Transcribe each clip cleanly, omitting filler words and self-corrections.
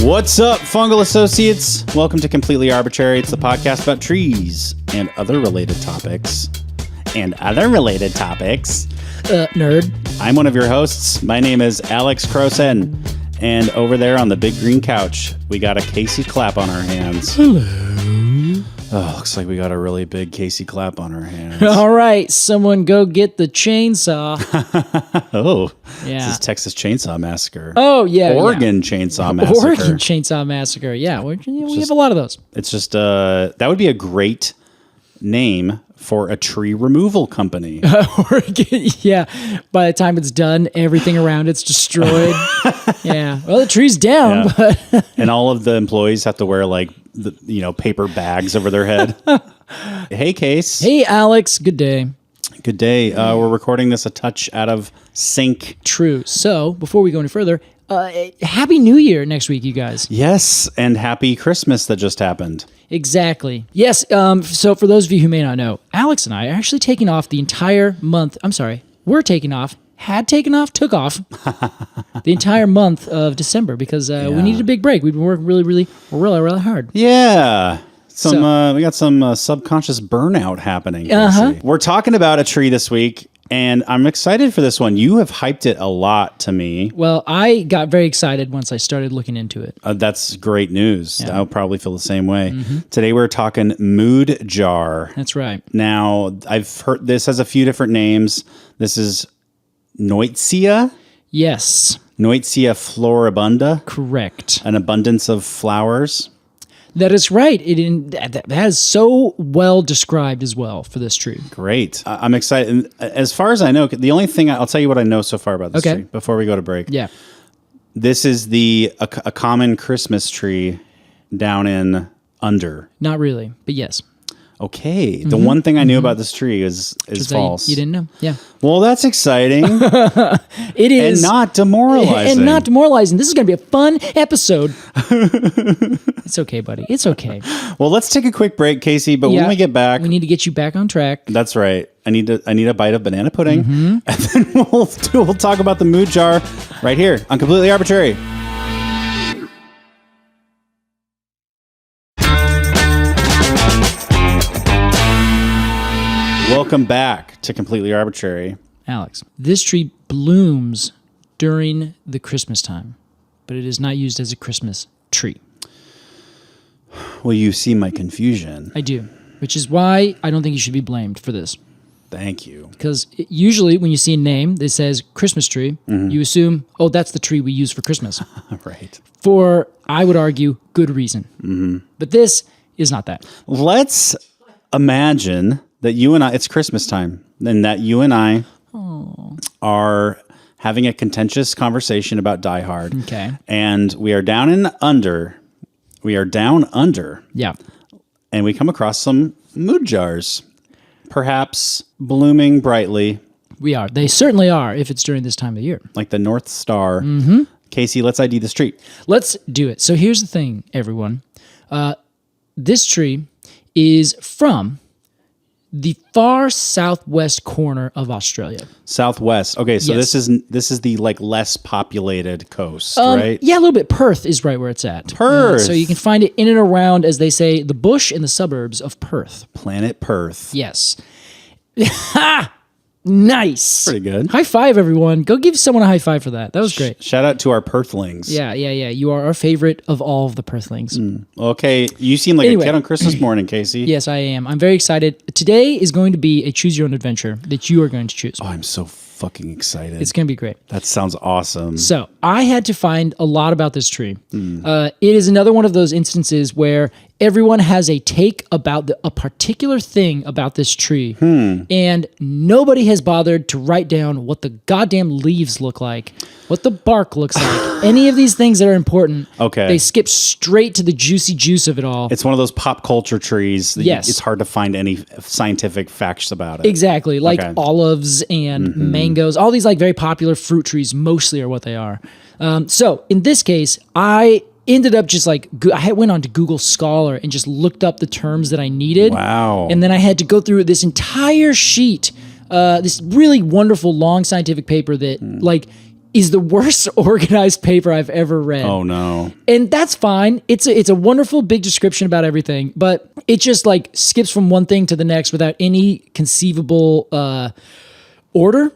What's up, fungal associates? Welcome to Completely Arbortrary. It's the podcast about trees and other related topics. Nerd. I'm one of your hosts. My name is Alex Crowson. And over there on the big green couch, we got a Casey Clapp on our hands. Hello. Oh, looks like we got a really big Casey Clapp on our hands. All right, someone go get the chainsaw. Oh, Yeah. This is Texas Chainsaw Massacre. Oh, yeah. Oregon Chainsaw Massacre. Oregon Chainsaw Massacre. Yeah, we have a lot of those. It's just, that would be a great name for a tree removal company. Oregon, yeah. By the time it's done, everything around it's destroyed. Yeah. Well, the tree's down, but And all of the employees have to wear paper bags over their head. Hey, Case. Hey, Alex. Good day. Good day. We're recording this a touch out of sync. True. So before we go any further, Happy New Year next week, you guys. Yes, and happy Christmas that just happened. Exactly. Yes. So for those of you who may not know, Alex and I are actually taking off the entire month. I'm sorry. We're taking off. Took off the entire month of December because we needed a big break. We've been working really hard. Yeah. We got some subconscious burnout happening. Uh-huh. We're talking about a tree this week, and I'm excited for this one. You have hyped it a lot to me. Well, I got very excited once I started looking into it. That's great news. Yeah. I'll probably feel the same way. Mm-hmm. Today we're talking Moodjar. That's right. Now, I've heard this has a few different names. This is Nuytsia. Yes. Nuytsia floribunda. Correct. An abundance of flowers. That is right. That is so well described as well for this tree. Great. I'm excited. And as far as I know, the only thing I'll tell you what I know so far about this tree before we go to break. Yeah. This is a common Christmas tree down in under. Not really, but yes. Okay. The one thing I knew about this tree is false. You didn't know? Yeah. Well, that's exciting. It is. And not demoralizing. This is going to be a fun episode. It's okay, buddy. It's okay. Well, let's take a quick break, Casey. But when we get back, we need to get you back on track. That's right. I need a bite of banana pudding, and then we'll talk about the Moodjar right here on Completely Arbortrary. Welcome back to Completely Arbortrary. Alex, this tree blooms during the Christmas time, but it is not used as a Christmas tree. Well, you see my confusion. I do, which is why I don't think you should be blamed for this. Thank you. Because usually when you see a name that says Christmas tree, you assume, oh, that's the tree we use for Christmas. Right. For, I would argue, good reason. Mm-hmm. But this is not that. Let's imagine that you and I, it's Christmas time, and that you and I are having a contentious conversation about Die Hard. Okay. And we are down under. Yeah. And we come across some Moodjars, perhaps blooming brightly. We are. They certainly are if it's during this time of year. Like the North Star. Mm-hmm. Casey, let's ID the street. Let's do it. So here's the thing, everyone. This tree is from the far southwest corner of Australia. Southwest. Okay, so Yes. this is the less populated coast, right? Yeah, a little bit. Perth is right where it's at. Perth. So you can find it in and around, as they say, the bush in the suburbs of Perth. Planet Perth. Yes. Ha! Nice. Pretty good. High five, everyone. Go give someone a high five for that. That was great. Shout out to our Perthlings. Yeah. You are our favorite of all of the Perthlings. Okay, you seem like a kid on Christmas morning, Casey. Yes, I am. I'm very excited. Today is going to be a choose your own adventure that you are going to choose. Oh, I'm so fucking excited. It's going to be great. That sounds awesome. So I had to find a lot about this tree. It is another one of those instances where everyone has a take about a particular thing about this tree, and nobody has bothered to write down what the goddamn leaves look like, what the bark looks like, any of these things that are important. Okay. They skip straight to the juicy juice of it all. It's one of those pop culture trees that Yes. it's hard to find any scientific facts about it. Exactly. Like Okay. olives and mangoes, all these like very popular fruit trees mostly are what they are. So in this case, I ended up just like, I went on to Google Scholar and just looked up the terms that I needed. Wow. And then I had to go through this entire sheet, this really wonderful long scientific paper that like is the worst organized paper I've ever read. Oh no. And that's fine. It's a wonderful big description about everything, but it just like skips from one thing to the next without any conceivable order.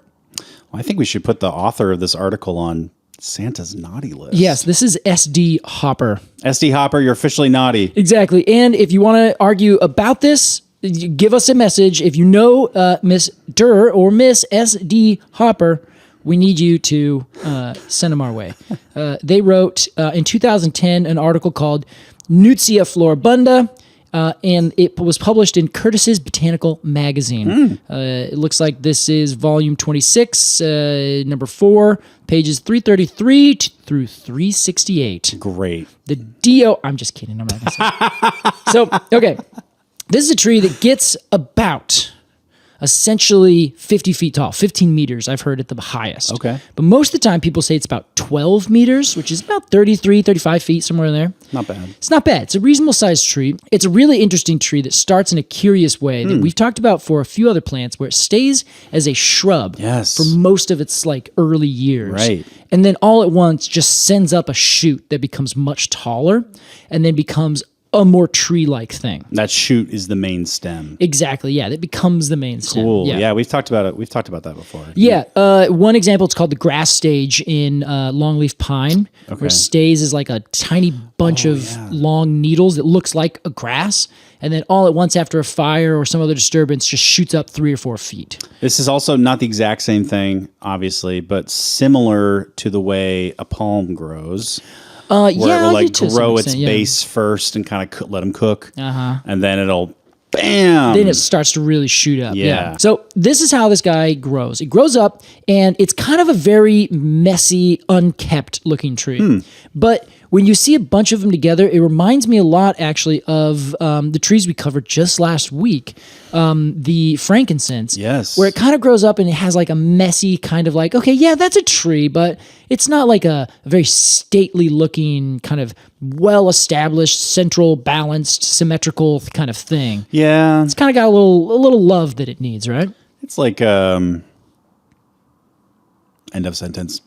Well, I think we should put the author of this article on Santa's naughty list. Yes, this is SD Hopper. SD Hopper, you're officially naughty. Exactly. And if you want to argue about this, give us a message. If you know Miss Durr or Miss SD Hopper, we need you to send them our way. They wrote in 2010 an article called Nuytsia floribunda, and it was published in Curtis's Botanical Magazine. It looks like this is volume 26, number 4, pages 333 through 368. Great. The D.O. I'm just kidding. I'm not going to say it. So, okay. This is a tree that gets about essentially 50 feet tall, 15 meters, I've heard at the highest. Okay. But most of the time, people say it's about 12 meters, which is about 33, 35 feet, somewhere in there. Not bad. It's not bad. It's a reasonable sized tree. It's a really interesting tree that starts in a curious way that we've talked about for a few other plants, where it stays as a shrub for most of its like early years. Right. And then all at once just sends up a shoot that becomes much taller and then becomes a more tree-like thing. That shoot is the main stem. Exactly. Yeah, that becomes the main stem. Cool. Yeah, we've talked about it. We've talked about that before. Yeah. One example, it's called the grass stage in longleaf pine, where it stays as like a tiny bunch of long needles that looks like a grass, and then all at once after a fire or some other disturbance just shoots up 3 or 4 feet. This is also not the exact same thing, obviously, but similar to the way a palm grows. Where it will like grow its base first and kind of let them cook, and then it'll bam. Then it starts to really shoot up. Yeah. So this is how this guy grows. It grows up, and it's kind of a very messy, unkept looking tree. But when you see a bunch of them together, it reminds me a lot, actually, of the trees we covered just last week, the frankincense. Yes. Where it kind of grows up and it has like a messy kind of like, okay, yeah, that's a tree, but it's not like a very stately looking, kind of well-established, central, balanced, symmetrical kind of thing. Yeah. It's kind of got a little love that it needs, right? It's like end of sentence.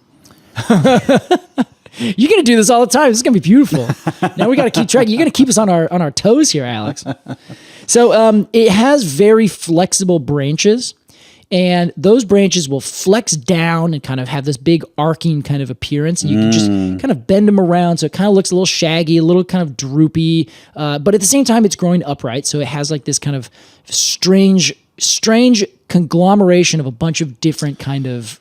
You're going to do this all the time. This is going to be beautiful. Now we got to keep track. You're going to keep us on our toes here, Alex. So it has very flexible branches, and those branches will flex down and kind of have this big arcing kind of appearance. And you can just kind of bend them around, so it kind of looks a little shaggy, a little kind of droopy. But at the same time, it's growing upright, so it has like this kind of strange conglomeration of a bunch of different kind of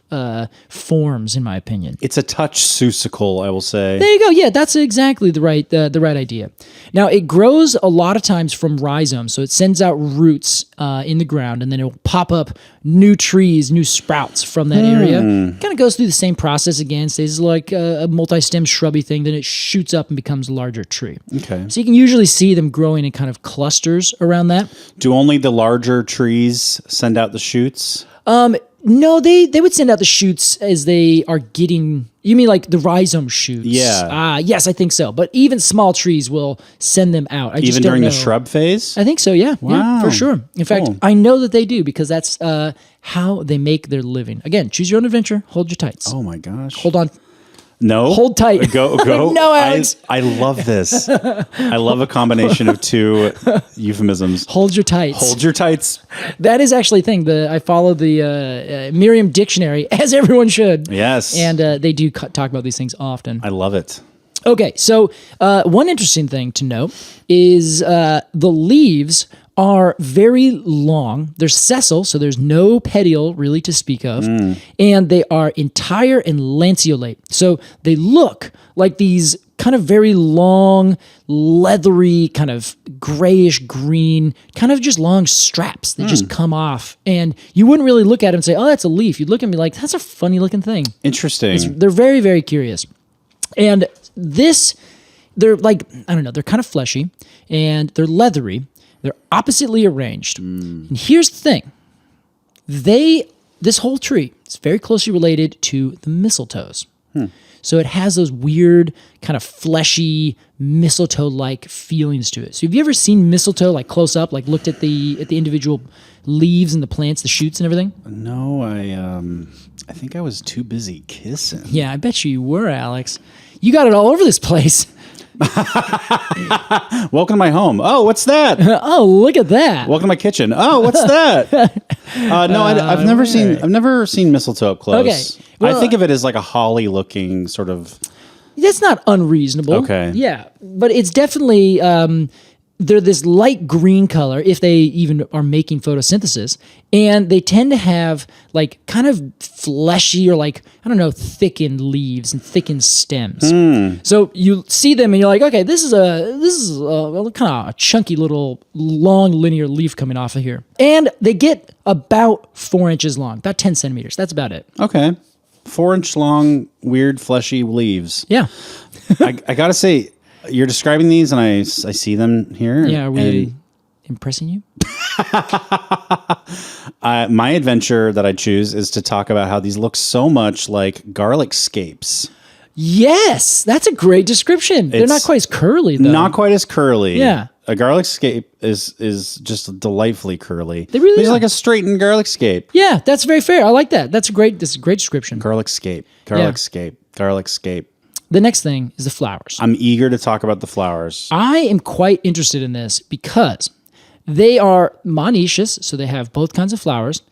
forms, in my opinion. It's a touch susical, I will say. There you go. Yeah, that's exactly the right idea. Now, it grows a lot of times from rhizomes, so it sends out roots in the ground, and then it'll pop up new trees, new sprouts from that area. Kind of goes through the same process again, stays like a multi-stem shrubby thing, then it shoots up and becomes a larger tree. Okay. So you can usually see them growing in kind of clusters around that. Do only the larger trees send out the shoots? No, they would send out the shoots as they are getting. You mean like the rhizome shoots? Yeah. Yes, I think so. But even small trees will send them out. I just Even don't during know. the shrub phase? I think so. Yeah. Wow. Yeah, for sure. In fact, I know that they do because that's how they make their living. Again, choose your own adventure. Hold your tights. Oh my gosh. Hold on. No. Hold tight. Go. No, Alex. I love this. I love a combination of two euphemisms. Hold your tights. Hold your tights. That is actually a thing. I follow the Merriam Dictionary, as everyone should. Yes. And they do talk about these things often. I love it. Okay, so one interesting thing to note is the leaves are very long. They're sessile, so there's no petiole really to speak of. And they are entire and lanceolate. So they look like these kind of very long, leathery, kind of grayish green, kind of just long straps that just come off. And you wouldn't really look at it and say, oh, that's a leaf. You'd look at me like, that's a funny looking thing. Interesting. They're very, very curious. And they're like, I don't know, they're kind of fleshy and they're leathery. They're oppositely arranged. And here's the thing. This whole tree is very closely related to the mistletoes. So it has those weird kind of fleshy mistletoe-like feelings to it. So have you ever seen mistletoe like close up, like looked at the individual leaves and the plants, the shoots and everything? No, I think I was too busy kissing. Yeah, I bet you were, Alex. You got it all over this place. Welcome to my home. Oh, what's that? Oh, look at that. Welcome to my kitchen. Oh, what's that? No, I've never seen mistletoe up close. Okay. Well, I think of it as like a holly looking sort of. That's not unreasonable. Okay. Yeah, but it's definitely they're this light green color if they even are making photosynthesis, and they tend to have like kind of fleshy or like, I don't know, thickened leaves and thickened stems. So you see them and you're like, okay, this is a kind of a chunky little long linear leaf coming off of here, and they get about 4 inches long, about 10 centimeters. That's about it. Okay. 4-inch long, weird, fleshy leaves. Yeah. I gotta say, you're describing these, and I see them here. Yeah, are we impressing you? My adventure that I choose is to talk about how these look so much like garlic scapes. Yes, that's a great description. They're not quite as curly, though. Not quite as curly. Yeah. A garlic scape is just delightfully curly. They really It's are. like a straightened garlic scape. Yeah, that's very fair. I like that. This is a great description. Garlic scape. Garlic scape. Garlic scape. The next thing is the flowers. I'm eager to talk about the flowers. I am quite interested in this because they are monoecious, so they have both kinds of flowers,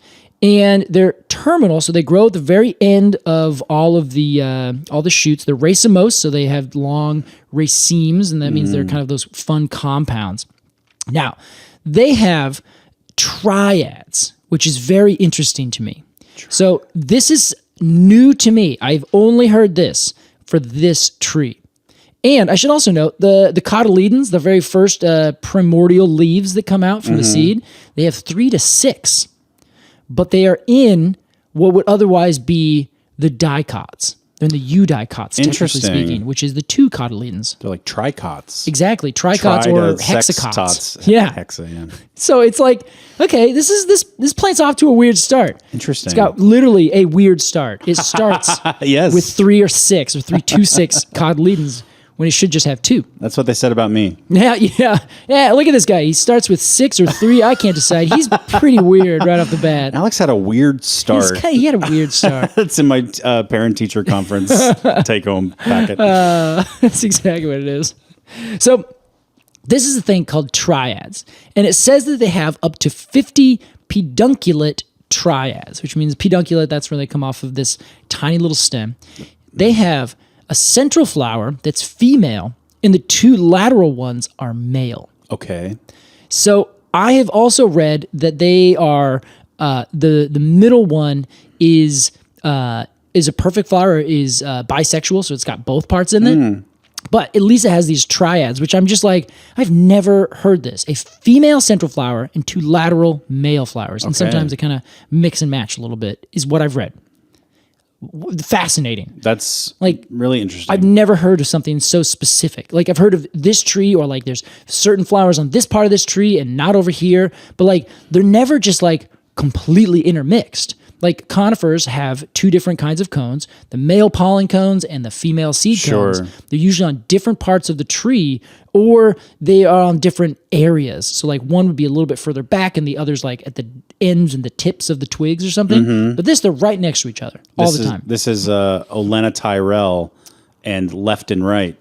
and they're terminal, so they grow at the very end of all the shoots. They're racemose, so they have long racemes, and that means they're kind of those fun compounds. Now, they have triads, which is very interesting to me. So this is new to me. I've only heard this for this tree. And I should also note the cotyledons, the very first primordial leaves that come out from the seed, they have 3 to 6, but they are in what would otherwise be the dicots. They're in the eudicots, technically speaking, which is the 2 cotyledons. They're like tricots. Exactly, tricots or hexacots. Yeah. Hexa, yeah. So it's like, okay, this plant's off to a weird start. Interesting. It's got literally a weird start. It starts yes. with 3 or 6 or 3 to 6 cotyledons when it should just have 2. That's what they said about me. Yeah. Look at this guy. He starts with 6 or 3. I can't decide. He's pretty weird right off the bat. Alex had a weird start. He had a weird start. That's in my parent-teacher conference take-home packet. That's exactly what it is. So this is a thing called triads, and it says that they have up to 50 pedunculate triads, which means pedunculate, that's where they come off of this tiny little stem. They have a central flower that's female, and the 2 lateral ones are male. Okay. So I have also read that they are the middle one is a perfect flower, is bisexual, so it's got both parts in it. But at least it has these triads, which I'm just like, I've never heard this. A female central flower and 2 lateral male flowers. And sometimes they kind of mix and match a little bit, is what I've read. Fascinating. That's like really interesting. I've never heard of something so specific. Like I've heard of this tree, or like there's certain flowers on this part of this tree and not over here, but like they're never just like completely intermixed. Like conifers have 2 different kinds of cones, the male pollen cones and the female seed cones. They're usually on different parts of the tree, or they are on different areas. So like one would be a little bit further back and the other's like at the ends and the tips of the twigs or something. But they're right next to each other all the time. This is Olena Tyrell and Left and Right.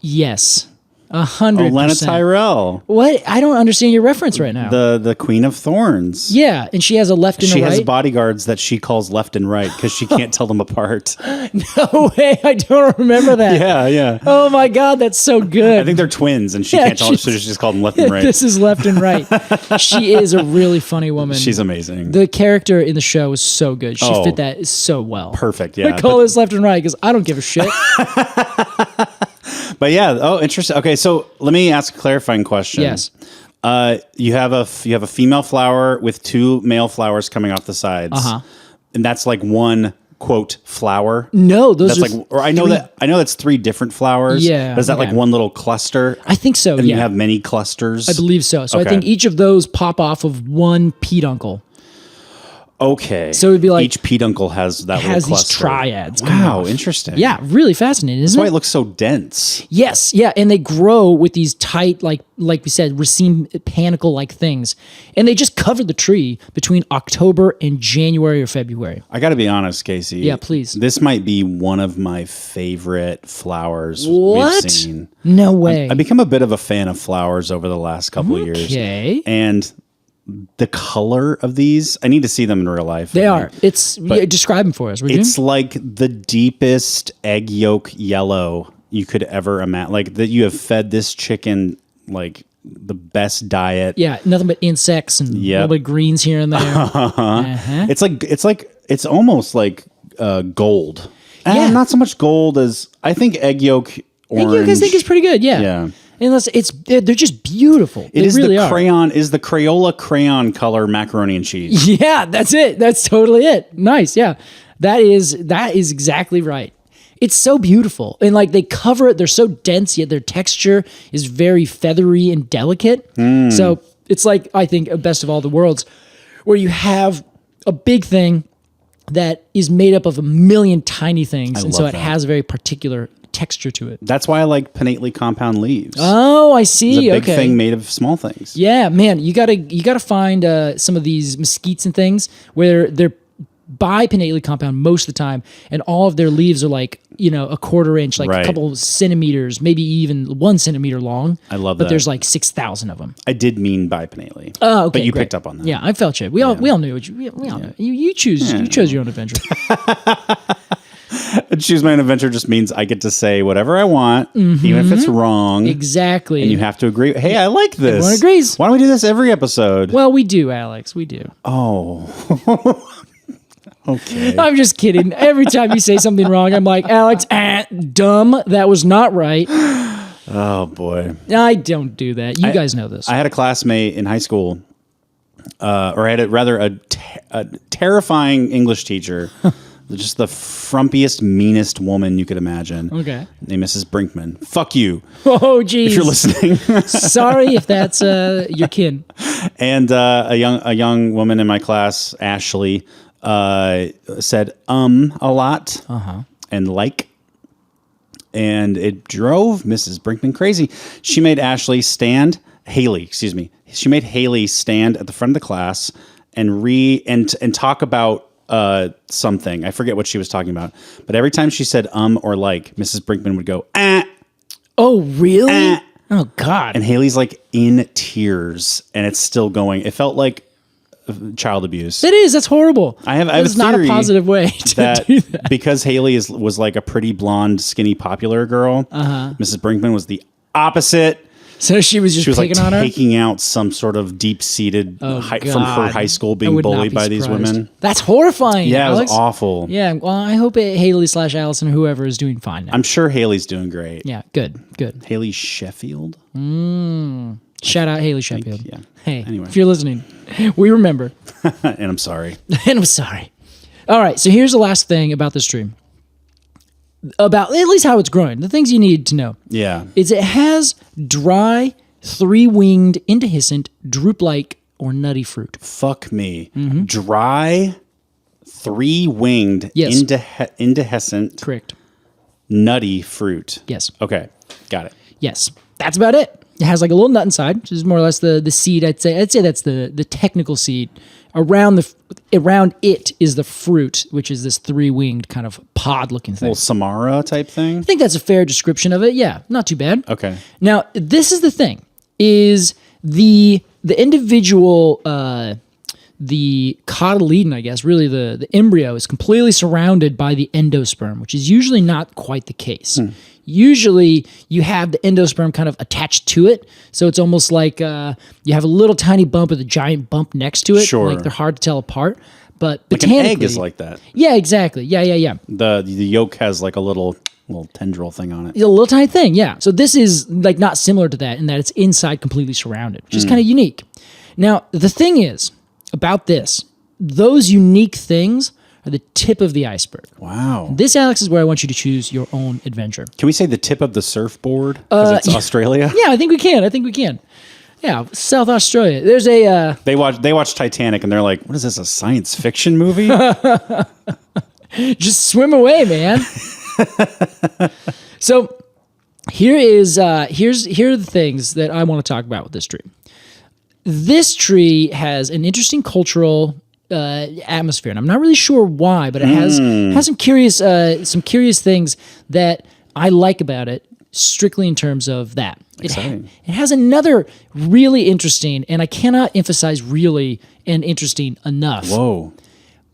Yes. 100%. Olena Tyrell. What? I don't understand your reference right now. The Queen of Thorns. Yeah, and she has a left and a right. She has bodyguards that she calls left and right because she can't tell them apart. No way, I don't remember that. Yeah. Oh my God, that's so good. I think they're twins, and she can't tell them, so she just called them left and right. This is left and right. She is a really funny woman. She's amazing. The character in the show is so good. She fit that so well. Perfect, yeah. I call this left and right because I don't give a shit. But yeah, interesting. Okay, so let me ask a clarifying question. Yes. You have a female flower with 2 male flowers coming off the sides, and that's like one quote flower. No, those that's are like. Or I know that's 3 different flowers. Yeah. But is that like one little cluster? I think so. And you have many clusters. I believe so. So I think each of those pop off of one peduncle. Okay. So it'd be like each peduncle has that little cluster. Has these triads. Wow, interesting. Yeah, really fascinating, isn't it? That's why it looks so dense. Yes, yeah, and they grow with these tight, like we said, raceme panicle-like things, and they just cover the tree between October and January or February. I got to be honest, Casey. Yeah, please. This might be one of my favorite flowers What? we've seen. No way. I've become a bit of a fan of flowers over the last couple of years. Okay. And the color of these, I need to see them in real life. They are. Describe them for us, would you? It's like the deepest egg yolk yellow you could ever imagine. Like that you have fed this chicken like the best diet. Yeah, nothing but insects and a little bit of greens here and there. It's almost like gold. Yeah. Not so much gold as I think egg yolk orange. Egg yolk, I think, is pretty good. Yeah. Yeah. Unless they're just beautiful. It is really the are. crayon is the Crayola crayon color macaroni and cheese. Yeah, that's it. That's totally it. Nice. Yeah. That is exactly right. It's so beautiful. And like they cover it, they're so dense, yet their texture is very feathery and delicate. So it's like, I think, best of all the worlds, where you have a big thing that is made up of a million tiny things. And so it has a very particular texture to it. That's why I like pinnately compound leaves. Oh, I see. It's a big thing made of small things. Yeah, man, you gotta find some of these mesquites and things where they're bipinnately compound most of the time, and all of their leaves are like a quarter inch, like a couple centimeters, maybe even 1 centimeter long. I love that. But there's like 6,000 of them. I did mean bipinnately. Oh, okay, but you great. picked up on that. Yeah, I felt you. We all knew what we all knew. You chose your own adventure. Choose my own adventure just means I get to say whatever I want, even if it's wrong. Exactly. And you have to agree. Hey, I like this. Everyone agrees. Why don't we do this every episode? Well, we do, Alex. We do. Oh. Okay. I'm just kidding. Every time you say something wrong, I'm like, Alex, dumb. That was not right. Oh, boy. I don't do that. You guys know this. I had a classmate in high school, or I had a terrifying English teacher. Just the frumpiest, meanest woman you could imagine. Okay. Named Mrs. Brinkman. Fuck you. Oh, geez. If you're listening. Sorry if that's your kin. And a young woman in my class, Ashley, said a lot and like. And it drove Mrs. Brinkman crazy. She made Haley stand at the front of the class and talk about something. I forget what she was talking about. But every time she said or like, Mrs. Brinkman would go, ah. Oh, really? Oh, God. And Haley's like in tears and it's still going. It felt like child abuse. It is. That's horrible. I have a not a positive way to do that. Because Haley was like a pretty blonde, skinny, popular girl. Mrs. Brinkman was the opposite. So she was picking on her? Taking out some sort of deep-seated from her high school being bullied by these women. That's horrifying, Yeah, Alex. it was awful. Yeah, well, I hope Haley/Allison, whoever, is doing fine now. I'm sure Haley's doing great. Yeah, good. Haley Sheffield? Shout out Haley Sheffield. Yeah. Hey, anyway. If you're listening, we remember. And I'm sorry. And I'm sorry. All right, so here's the last thing about this tree. About at least how it's growing. The things you need to know. Yeah. Is it has dry, three-winged, indehiscent, drupe-like, or nutty fruit. Fuck me. Dry, three-winged, Yes. indehiscent, Correct. nutty fruit. Yes. Okay. Got it. Yes. That's about it. It has like a little nut inside, which is more or less the seed. I'd say that's the technical seed. Around it is the fruit, which is this three-winged kind of pod-looking thing. Little Samara type thing? I think that's a fair description of it. Yeah, not too bad. Okay. Now, this is the thing, is the individual, the cotyledon, I guess, really the embryo is completely surrounded by the endosperm, which is usually not quite the case. Usually you have the endosperm kind of attached to it. So it's almost like you have a little tiny bump with a giant bump next to it. Sure. Like they're hard to tell apart. But like botanically, an egg is like that. Yeah, exactly. Yeah. The yolk has like a little tendril thing on it. A little tiny thing, yeah. So this is like not similar to that in that it's inside completely surrounded, which is kind of unique. Now, the thing is about this, those unique things are the tip of the iceberg. Wow. This, Alex, is where I want you to choose your own adventure. Can we say the tip of the surfboard? Because it's Australia? Yeah, I think we can. Yeah, South Australia. There's a they watch Titanic and they're like, "What is this? A science fiction movie?" Just swim away, man. So here are the things that I want to talk about with this tree. This tree has an interesting cultural atmosphere, and I'm not really sure why, but it has some curious things that I like about it. Strictly in terms of that. It has another really interesting, and I cannot emphasize really and interesting enough.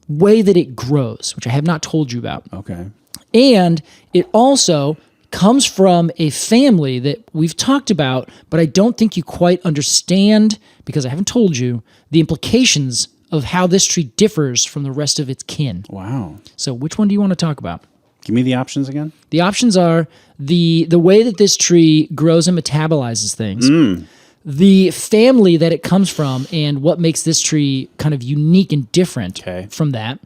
Way that it grows, which I have not told you about. Okay. And it also comes from a family that we've talked about, but I don't think you quite understand, because I haven't told you, the implications of how this tree differs from the rest of its kin. Wow. So which one do you want to talk about? Give me the options again. The options are the way that this tree grows and metabolizes things, the family that it comes from, and what makes this tree kind of unique and different from that,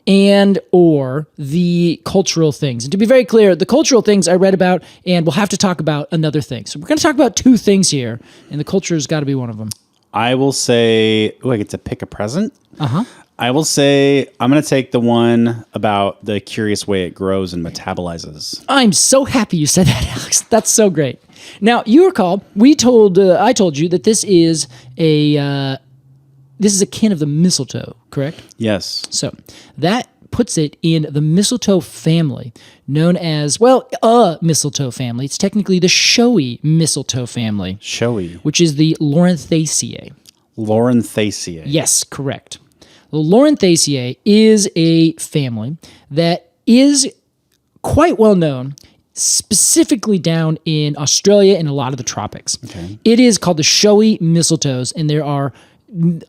and or the cultural things. And to be very clear, the cultural things I read about, and we'll have to talk about another thing. So we're going to talk about two things here, and the culture has got to be one of them. I will say, I get to pick a present? Uh-huh. I will say I'm going to take the one about the curious way it grows and metabolizes. I'm so happy you said that, Alex. That's so great. Now, you recall, I told you that this is a kin of the mistletoe, correct? Yes. So that puts it in the mistletoe family, known as, a mistletoe family. It's technically the showy mistletoe family. Showy. Which is the Loranthaceae. Loranthaceae. Yes, correct. The Loranthaceae is a family that is quite well known, specifically down in Australia and a lot of the tropics. Okay. It is called the showy mistletoes, and there are,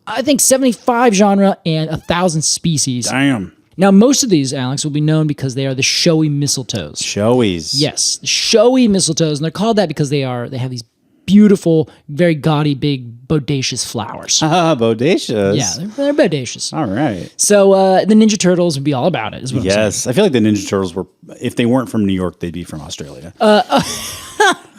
I think, 75 genera and 1,000 species. Damn. Now, most of these, Alex, will be known because they are the showy mistletoes. Showies. Yes, the showy mistletoes, and they're called that because they have these beautiful, very gaudy, big, bodacious flowers. Bodacious. Yeah, they're bodacious. All right. So the Ninja Turtles would be all about it, is what I'm saying. I feel like the Ninja Turtles were, if they weren't from New York, they'd be from Australia.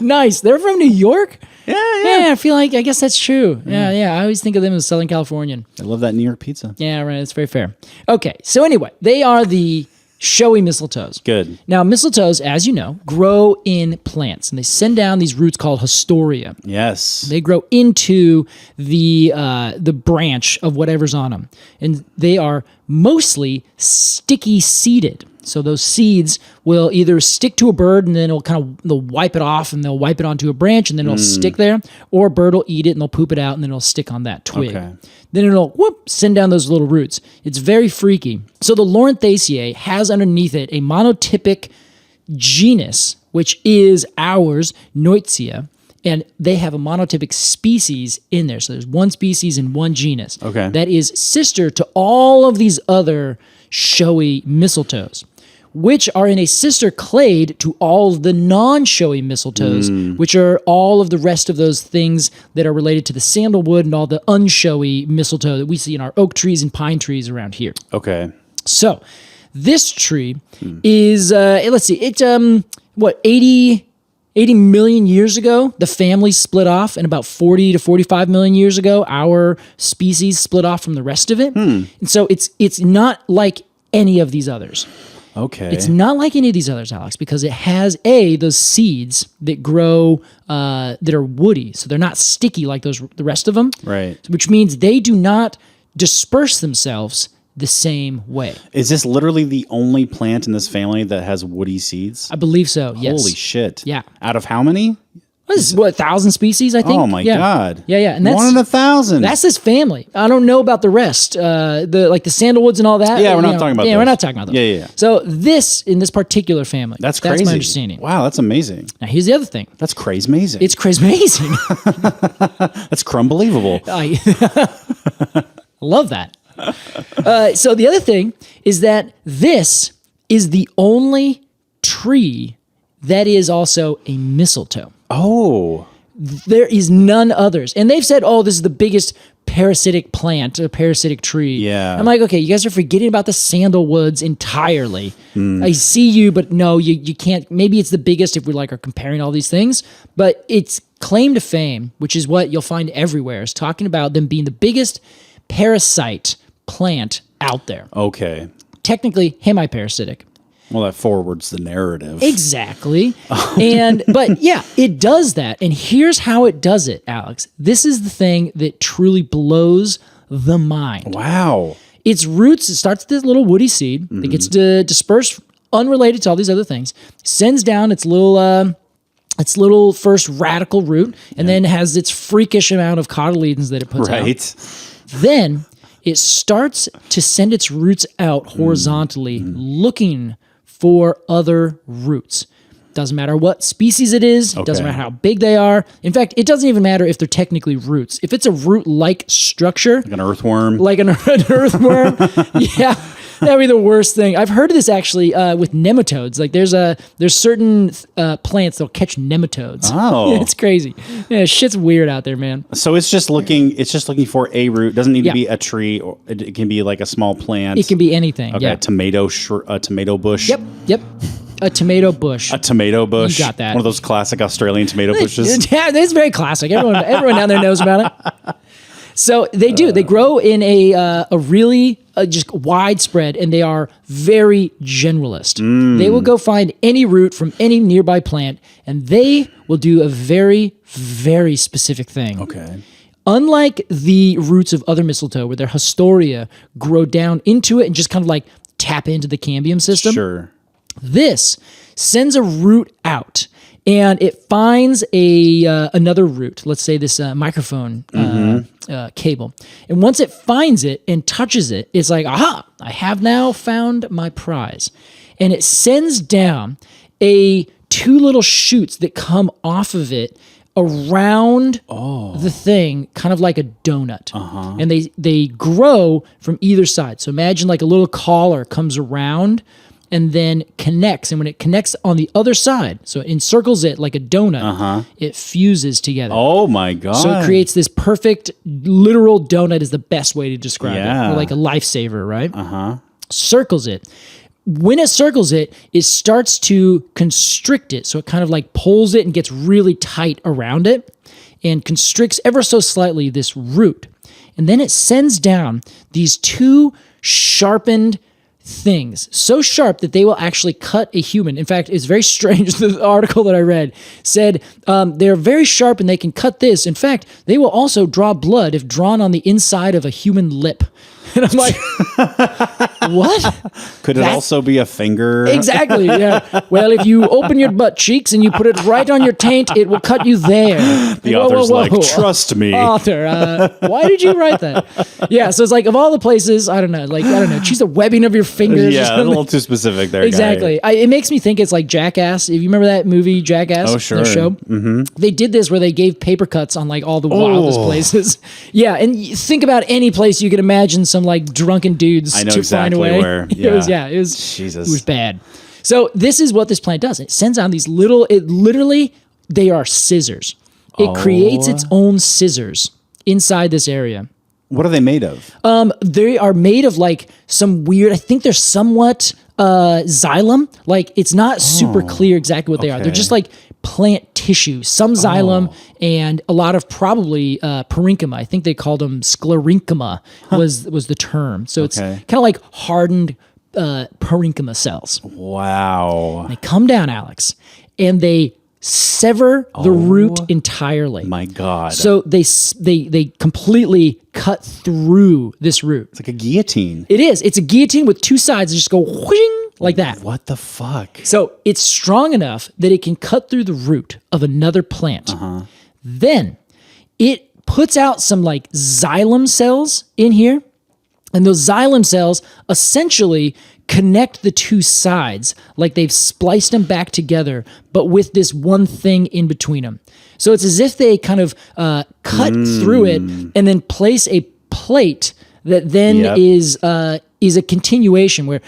Nice. They're from New York? Yeah. I guess that's true. Yeah. I always think of them as Southern Californian. I love that New York pizza. Yeah, right. That's very fair. Okay, so anyway, they are the showy mistletoes. Good. Now, mistletoes, as you know, grow in plants, and they send down these roots called haustoria. Yes. They grow into the branch of whatever's on them, and they are mostly sticky seeded. So those seeds will either stick to a bird and then they'll wipe it off and they'll wipe it onto a branch and then it'll stick there, or a bird will eat it and they'll poop it out and then it'll stick on that twig. Okay. Then it'll send down those little roots. It's very freaky. So the Loranthaceae has underneath it a monotypic genus, which is ours, Nuytsia, and they have a monotypic species in there. So there's one species and one genus. Okay. That is sister to all of these other showy mistletoes, which are in a sister clade to all of the non-showy mistletoes, which are all of the rest of those things that are related to the sandalwood and all the unshowy mistletoe that we see in our oak trees and pine trees around here. Okay. So this tree is, let's see, it's, 80 million years ago, the family split off, and about 40 to 45 million years ago, our species split off from the rest of it. And so it's not like any of these others. Okay. It's not like any of these others, Alex, because it has those seeds that grow that are woody, so they're not sticky like the rest of them. Right. Which means they do not disperse themselves the same way. Is this literally the only plant in this family that has woody seeds? I believe so. Yes. Holy shit. Yeah. Out of how many? This is 1,000 species, I think. Oh my God. Yeah. And that's 1 in 1,000. That's this family. I don't know about the rest. The sandalwoods and all that. Yeah, we're not talking about those. Yeah, we're not talking about those. Yeah. So in this particular family. That's crazy. That's my understanding. Wow, that's amazing. Now here's the other thing. That's crazy amazing. It's crazy amazing. That's crumbelievable. I love that. So the other thing is that this is the only tree that is also a mistletoe. Oh. There is none others. And they've said, this is the biggest parasitic plant, a parasitic tree. Yeah. I'm like, okay, you guys are forgetting about the sandalwoods entirely. I see you, but no, you can't. Maybe it's the biggest if we are comparing all these things, but it's claim to fame, which is what you'll find everywhere, is talking about them being the biggest parasite plant out there. Okay. Technically hemiparasitic. Well, that forwards the narrative. Exactly. But yeah, it does that. And here's how it does it, Alex. This is the thing that truly blows the mind. Wow. Its roots, it starts with this little woody seed that gets dispersed, unrelated to all these other things, sends down its little first radical root, and then has its freakish amount of cotyledons that it puts out. Then it starts to send its roots out horizontally, looking for other roots. Doesn't matter what species it is. It doesn't matter how big they are. In fact, it doesn't even matter if they're technically roots. If it's a root-like structure. Like an earthworm. Like an earthworm. Yeah. That'd be the worst thing. I've heard of this actually with nematodes. Like there's certain plants that'll catch nematodes. Oh, it's crazy. Yeah, shit's weird out there, man. So it's just looking for a root. It doesn't need to be a tree, or it can be like a small plant. It can be anything. Okay, yeah. a tomato bush. Yep. A tomato bush. A tomato bush. You got that. One of those classic Australian tomato bushes. Yeah, it's very classic. Everyone down there knows about it. So they do. They grow in a really just widespread, and they are very generalist. They will go find any root from any nearby plant, and they will do a very, very specific thing. Okay. Unlike the roots of other mistletoe, where their Hostoria grow down into it and just kind of like tap into the cambium system. Sure. This sends a root out, and it finds another root. Let's say this microphone cable. And once it finds it and touches it, it's like, aha, I have now found my prize. And it sends down two little shoots that come off of it around the thing, kind of like a donut. And they grow from either side. So imagine like a little collar comes around and then connects. And when it connects on the other side, so it encircles it like a donut, it fuses together. Oh my God. So it creates this perfect, literal donut is the best way to describe it. Or like a lifesaver, right? Circles it. When it circles it, it starts to constrict it. So it kind of like pulls it and gets really tight around it and constricts ever so slightly this root. And then it sends down these two sharpened things, so sharp that they will actually cut a human. In fact, it's very strange. The article that I read said they're very sharp and they can cut this. In fact, they will also draw blood if drawn on the inside of a human lip. And I'm like, what? Could it also be a finger? Exactly, yeah. Well, if you open your butt cheeks and you put it right on your taint, it will cut you there. The author's like, trust me. Author, why did you write that? Yeah, so it's like, of all the places, I don't know, choose the webbing of your fingers. Yeah, a little too specific there, exactly. It makes me think it's like Jackass. If you remember that movie, Jackass? Oh, sure. The show? Mm-hmm. They did this where they gave paper cuts on like all the wildest places. Yeah, and think about any place you could imagine some like drunken dudes I know to exactly find away. where. Yeah. It was Jesus. It was bad. So this is what this plant does. It sends out these they are scissors. It creates its own scissors inside this area. What are they made of? They are made of like some weird, I think they're somewhat xylem. Like it's not super clear exactly what they are. They're just like plant tissue, some xylem and a lot of probably parenchyma. I think they called them sclerenchyma was the term. So it's kind of like hardened parenchyma cells. Wow. They come down, Alex, and they sever the root entirely. My God. So they completely cut through this root. It's like a guillotine. It is. It's a guillotine with two sides that just go whooshing like that. What the fuck? So it's strong enough that it can cut through the root of another plant. Then it puts out some like xylem cells in here. And those xylem cells essentially connect the two sides like they've spliced them back together, but with this one thing in between them. So it's as if they kind of cut through it and then place a plate that then is a continuation where,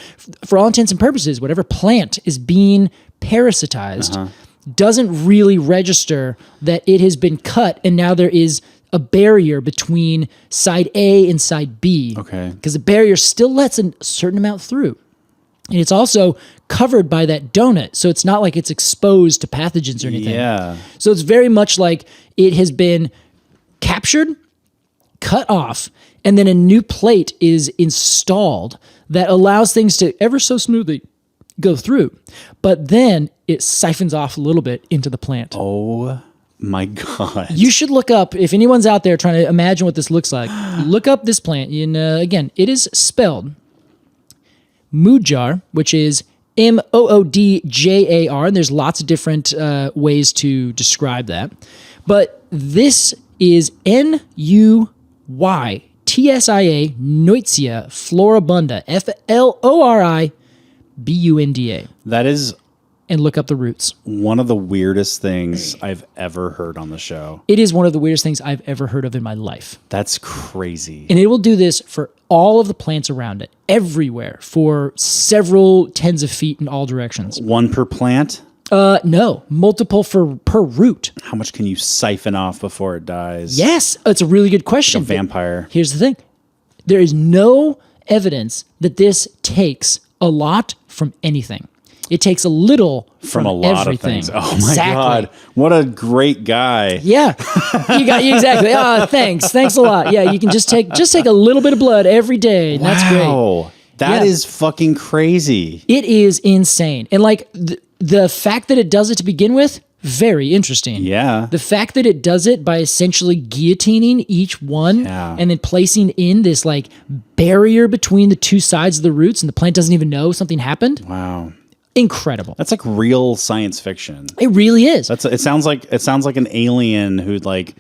for all intents and purposes, whatever plant is being parasitized doesn't really register that it has been cut and now there is a barrier between side A and side B. Okay. Because the barrier still lets a certain amount through. And it's also covered by that donut. So it's not like it's exposed to pathogens or anything. Yeah. So it's very much like it has been captured, cut off, and then a new plate is installed that allows things to ever so smoothly go through. But then it siphons off a little bit into the plant. Oh my God. You should look up, if anyone's out there trying to imagine what this looks like, look up this plant. And again, it is spelled Moodjar, which is Moodjar, and there's lots of different ways to describe that. But this is Nuytsia, Nuytsia floribunda, Floribunda. That is and look up the roots. one of the weirdest things I've ever heard on the show. It is one of the weirdest things I've ever heard of in my life. That's crazy. And it will do this for all of the plants around it, everywhere, for several tens of feet in all directions. One per plant? No, multiple per root. How much can you siphon off before it dies? Yes, it's a really good question. Like a vampire. Here's the thing. There is no evidence that this takes a lot from anything. It takes a little from a lot everything. of things. Oh my God. What a great guy. Yeah. You got exactly. Thanks a lot. Yeah, you can just take a little bit of blood every day. And that's great. Wow. That is fucking crazy. It is insane. And like the fact that it does it to begin with, very interesting. Yeah. The fact that it does it by essentially guillotining each one and then placing in this like barrier between the two sides of the roots and the plant doesn't even know something happened. Wow. Incredible. That's like real science fiction. It really is. It sounds like an alien who like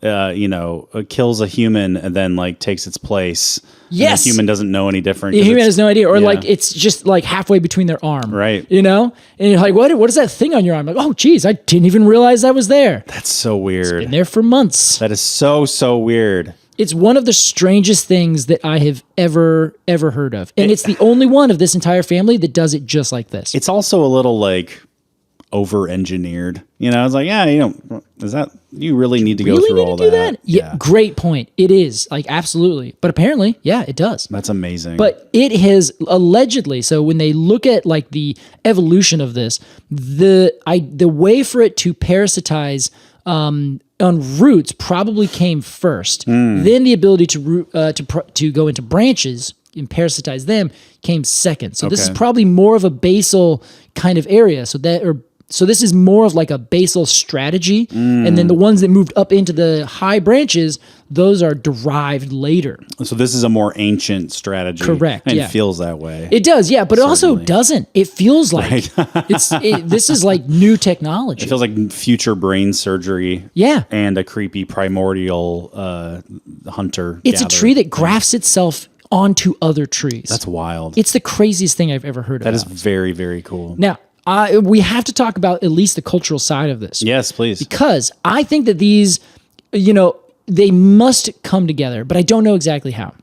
kills a human and then like takes its place. Yes. And the human doesn't know any different. The human has no idea. Or like it's just like halfway between their arm. Right. You know? And you're like, what is that thing on your arm? Like, oh geez, I didn't even realize that was there. That's so weird. It's been there for months. That is so weird. It's one of the strangest things that I have ever heard of. And it's the only one of this entire family that does it just like this. It's also a little like over-engineered. It's like, is that you really need to go through all that? Yeah, great point. It is like absolutely. But apparently, it does. That's amazing. But it has allegedly, so when they look at like the evolution of this, the way for it to parasitize on roots probably came first. Then the ability to go into branches and parasitize them came second. So this is probably more of a basal kind of area. So this is more of like a basal strategy. And then the ones that moved up into the high branches, those are derived later. So this is a more ancient strategy. Correct. And it feels that way. It does, yeah, but it also doesn't. It feels like this is like new technology. It feels like future brain surgery. Yeah. And a creepy primordial hunter. It's a tree that grafts itself onto other trees. That's wild. It's the craziest thing I've ever heard of. That is very, very cool. Now, we have to talk about at least the cultural side of this. Yes, please. Because I think that these, they must come together, but I don't know exactly how.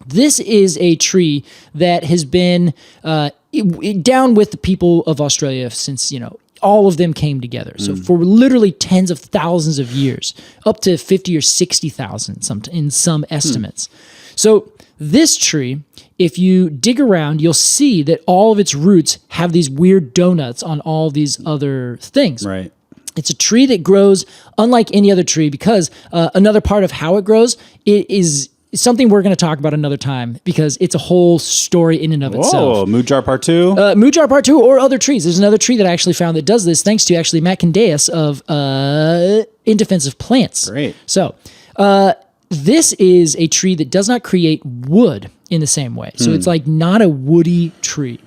This is a tree that has been down with the people of Australia since, all of them came together. So for literally tens of thousands of years, up to 50 or 60,000 in some estimates. So this tree, if you dig around, you'll see that all of its roots have these weird donuts on all these other things. Right. It's a tree that grows unlike any other tree because another part of how it grows, it is something we're going to talk about another time because it's a whole story in and of itself. Oh, Moodjar Part 2? Moodjar Part 2 or other trees. There's another tree that I actually found that does this thanks to actually Matt Candeas of In Defense of Plants. Great. So, this is a tree that does not create wood in the same way. So it's like not a woody tree.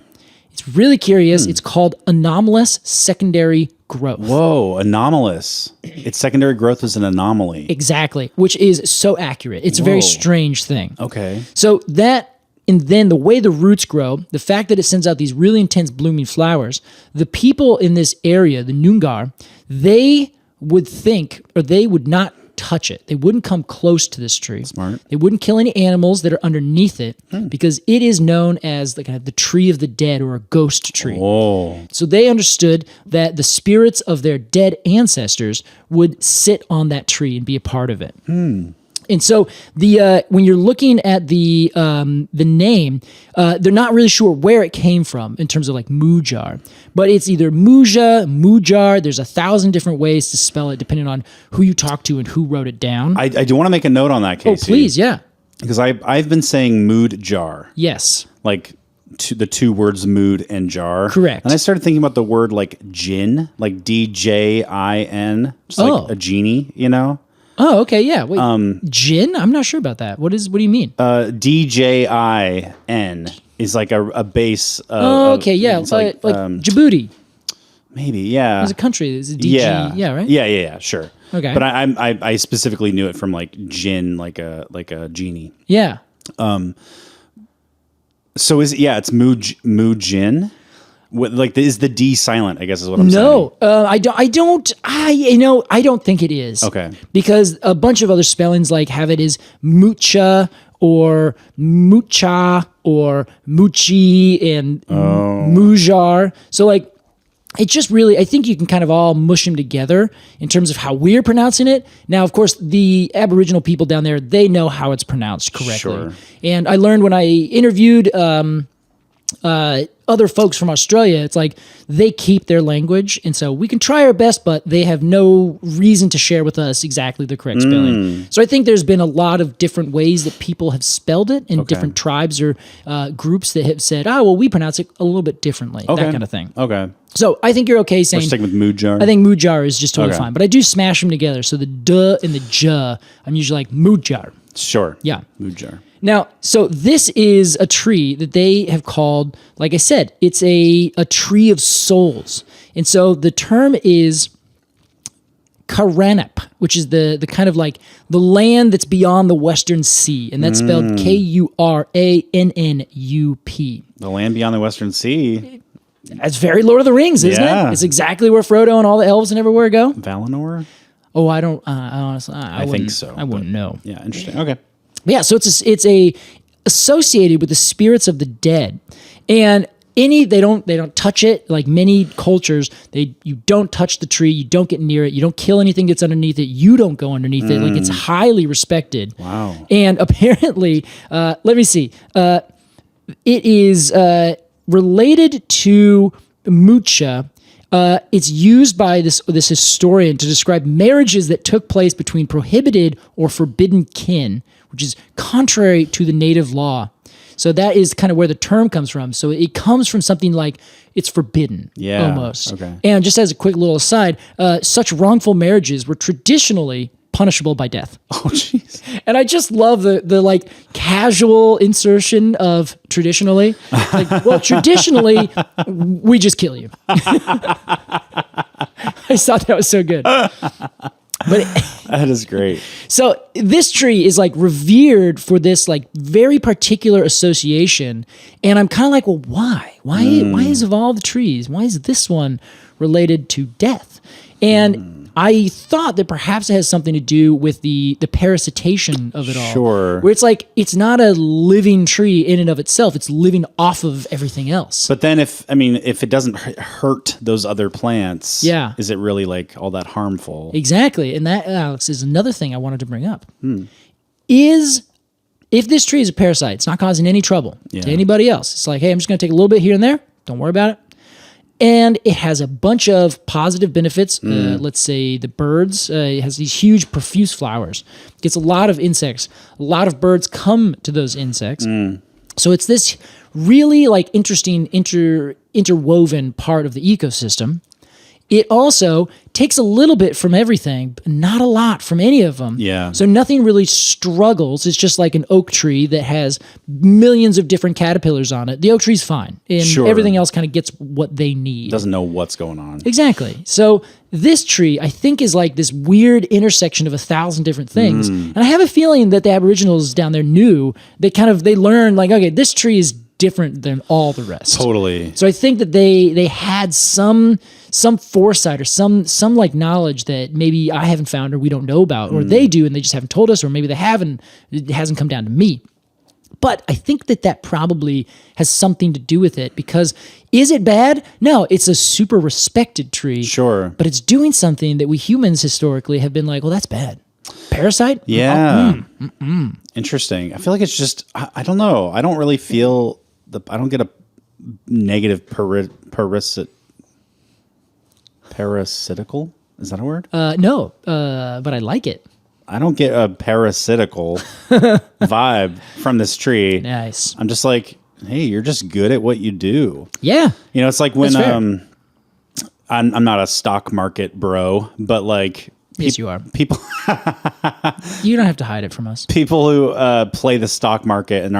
It's really curious. It's called anomalous secondary growth. Whoa, anomalous. Its secondary growth is an anomaly. Exactly, which is so accurate. It's a very strange thing. Okay. So and then the way the roots grow, the fact that it sends out these really intense blooming flowers, the people in this area, the Noongar, they would think, or they would not touch it. They wouldn't come close to this tree. Smart. They wouldn't kill any animals that are underneath it because it is known as the kind of the tree of the dead or a ghost tree. Oh. So they understood that the spirits of their dead ancestors would sit on that tree and be a part of it. And so when you're looking at the name, they're not really sure where it came from in terms of like Moodjar, but it's either Moodjar. There's 1,000 different ways to spell it depending on who you talk to and who wrote it down. I do want to make a note on that, Casey. Oh, please, yeah. Because I've been saying Moodjar. Yes. Like the two words mood and jar. Correct. And I started thinking about the word like jinn, like DJIN, just like a genie, you know? Oh, okay, yeah. Wait, Jin? I'm not sure about that. What do you mean? DJIN is like a base. Okay, yeah. It's like Djibouti. Maybe, yeah. There's a country. There's a DG. Yeah, right? Yeah, sure. Okay. But I specifically knew it from like jinn, like a genie. Yeah. So it's Moodjin? Like, is the D silent, I guess is what I'm saying. No, I don't think it is. Okay. Because a bunch of other spellings like have it as Moodcha or Moodcha or Moochie and Moodjar. So like, it just really, I think you can kind of all mush them together in terms of how we're pronouncing it. Now, of course, the Aboriginal people down there, they know how it's pronounced correctly. Sure. And I learned when I interviewed other folks from Australia, it's like they keep their language, and so we can try our best, but they have no reason to share with us exactly the correct spelling. So I think there's been a lot of different ways that people have spelled it in different tribes or groups that have said, oh, well, we pronounce it a little bit differently, that kind of thing. Okay. So I think you're okay saying... We're sticking with Moodjar? I think Moodjar is just totally fine, but I do smash them together. So the duh and the j, I'm usually like Moodjar. Sure. Yeah. Moodjar. Now, so this is a tree that they have called, like I said, it's a tree of souls. And so the term is Karanap, which is the kind of like the land that's beyond the Western Sea. And that's spelled Kurannup. The land beyond the Western Sea. That's very Lord of the Rings, isn't it? It's exactly where Frodo and all the elves and everywhere go. Valinor? Oh, I don't, honestly, I think so. I wouldn't know. Yeah, interesting. Okay. Yeah, so it's associated with the spirits of the dead, and they don't touch it. Like many cultures, you don't touch the tree, you don't get near it, you don't kill anything that's underneath it, you don't go underneath it. Like it's highly respected. Wow. And apparently, let me see, it is related to Nuytsia. It's used by this historian to describe marriages that took place between prohibited or forbidden kin, which is contrary to the native law. So that is kind of where the term comes from. So it comes from something like it's forbidden, almost. Okay. And just as a quick little aside, such wrongful marriages were traditionally punishable by death. Oh, jeez. And I just love the like casual insertion of traditionally. Like, well, traditionally, we just kill you. I thought that was so good. But that is great. So this tree is like revered for this like very particular association. And I'm kind of like, well, why? Why is of all the trees, why is this one related to death? And I thought that perhaps it has something to do with the parasitation of it all. Sure. Where it's like, it's not a living tree in and of itself. It's living off of everything else. But then if it doesn't hurt those other plants, is it really like all that harmful? Exactly. And that, Alex, is another thing I wanted to bring up. If this tree is a parasite, it's not causing any trouble to anybody else. It's like, hey, I'm just going to take a little bit here and there. Don't worry about it. And it has a bunch of positive benefits. Let's say the birds, it has these huge profuse flowers. It gets a lot of insects. A lot of birds come to those insects. So it's this really like interesting interwoven part of the ecosystem. It also takes a little bit from everything, but not a lot from any of them. Yeah. So nothing really struggles. It's just like an oak tree that has millions of different caterpillars on it. The oak tree's fine. And everything else kind of gets what they need. Doesn't know what's going on. Exactly. So this tree, I think, is like this weird intersection of 1,000 different things. And I have a feeling that the Aboriginals down there knew, they learned like, okay, this tree is different than all the rest. Totally. So I think that they had some foresight or some like knowledge that maybe I haven't found or we don't know about, or they do and they just haven't told us, or maybe they haven't. It hasn't come down to me. But I think that probably has something to do with it, because is it bad? No, it's a super respected tree. Sure. But it's doing something that we humans historically have been like, well, that's bad. Parasite? Yeah. Interesting. I feel like it's just, I don't know. I don't really feel, I don't get a negative parasitical? Is that a word? No, but I like it. I don't get a parasitical vibe from this tree. Nice. I'm just like, hey, you're just good at what you do. Yeah. You know, it's like when I'm not a stock market bro, but like yes, you are. People you don't have to hide it from us. People who play the stock market and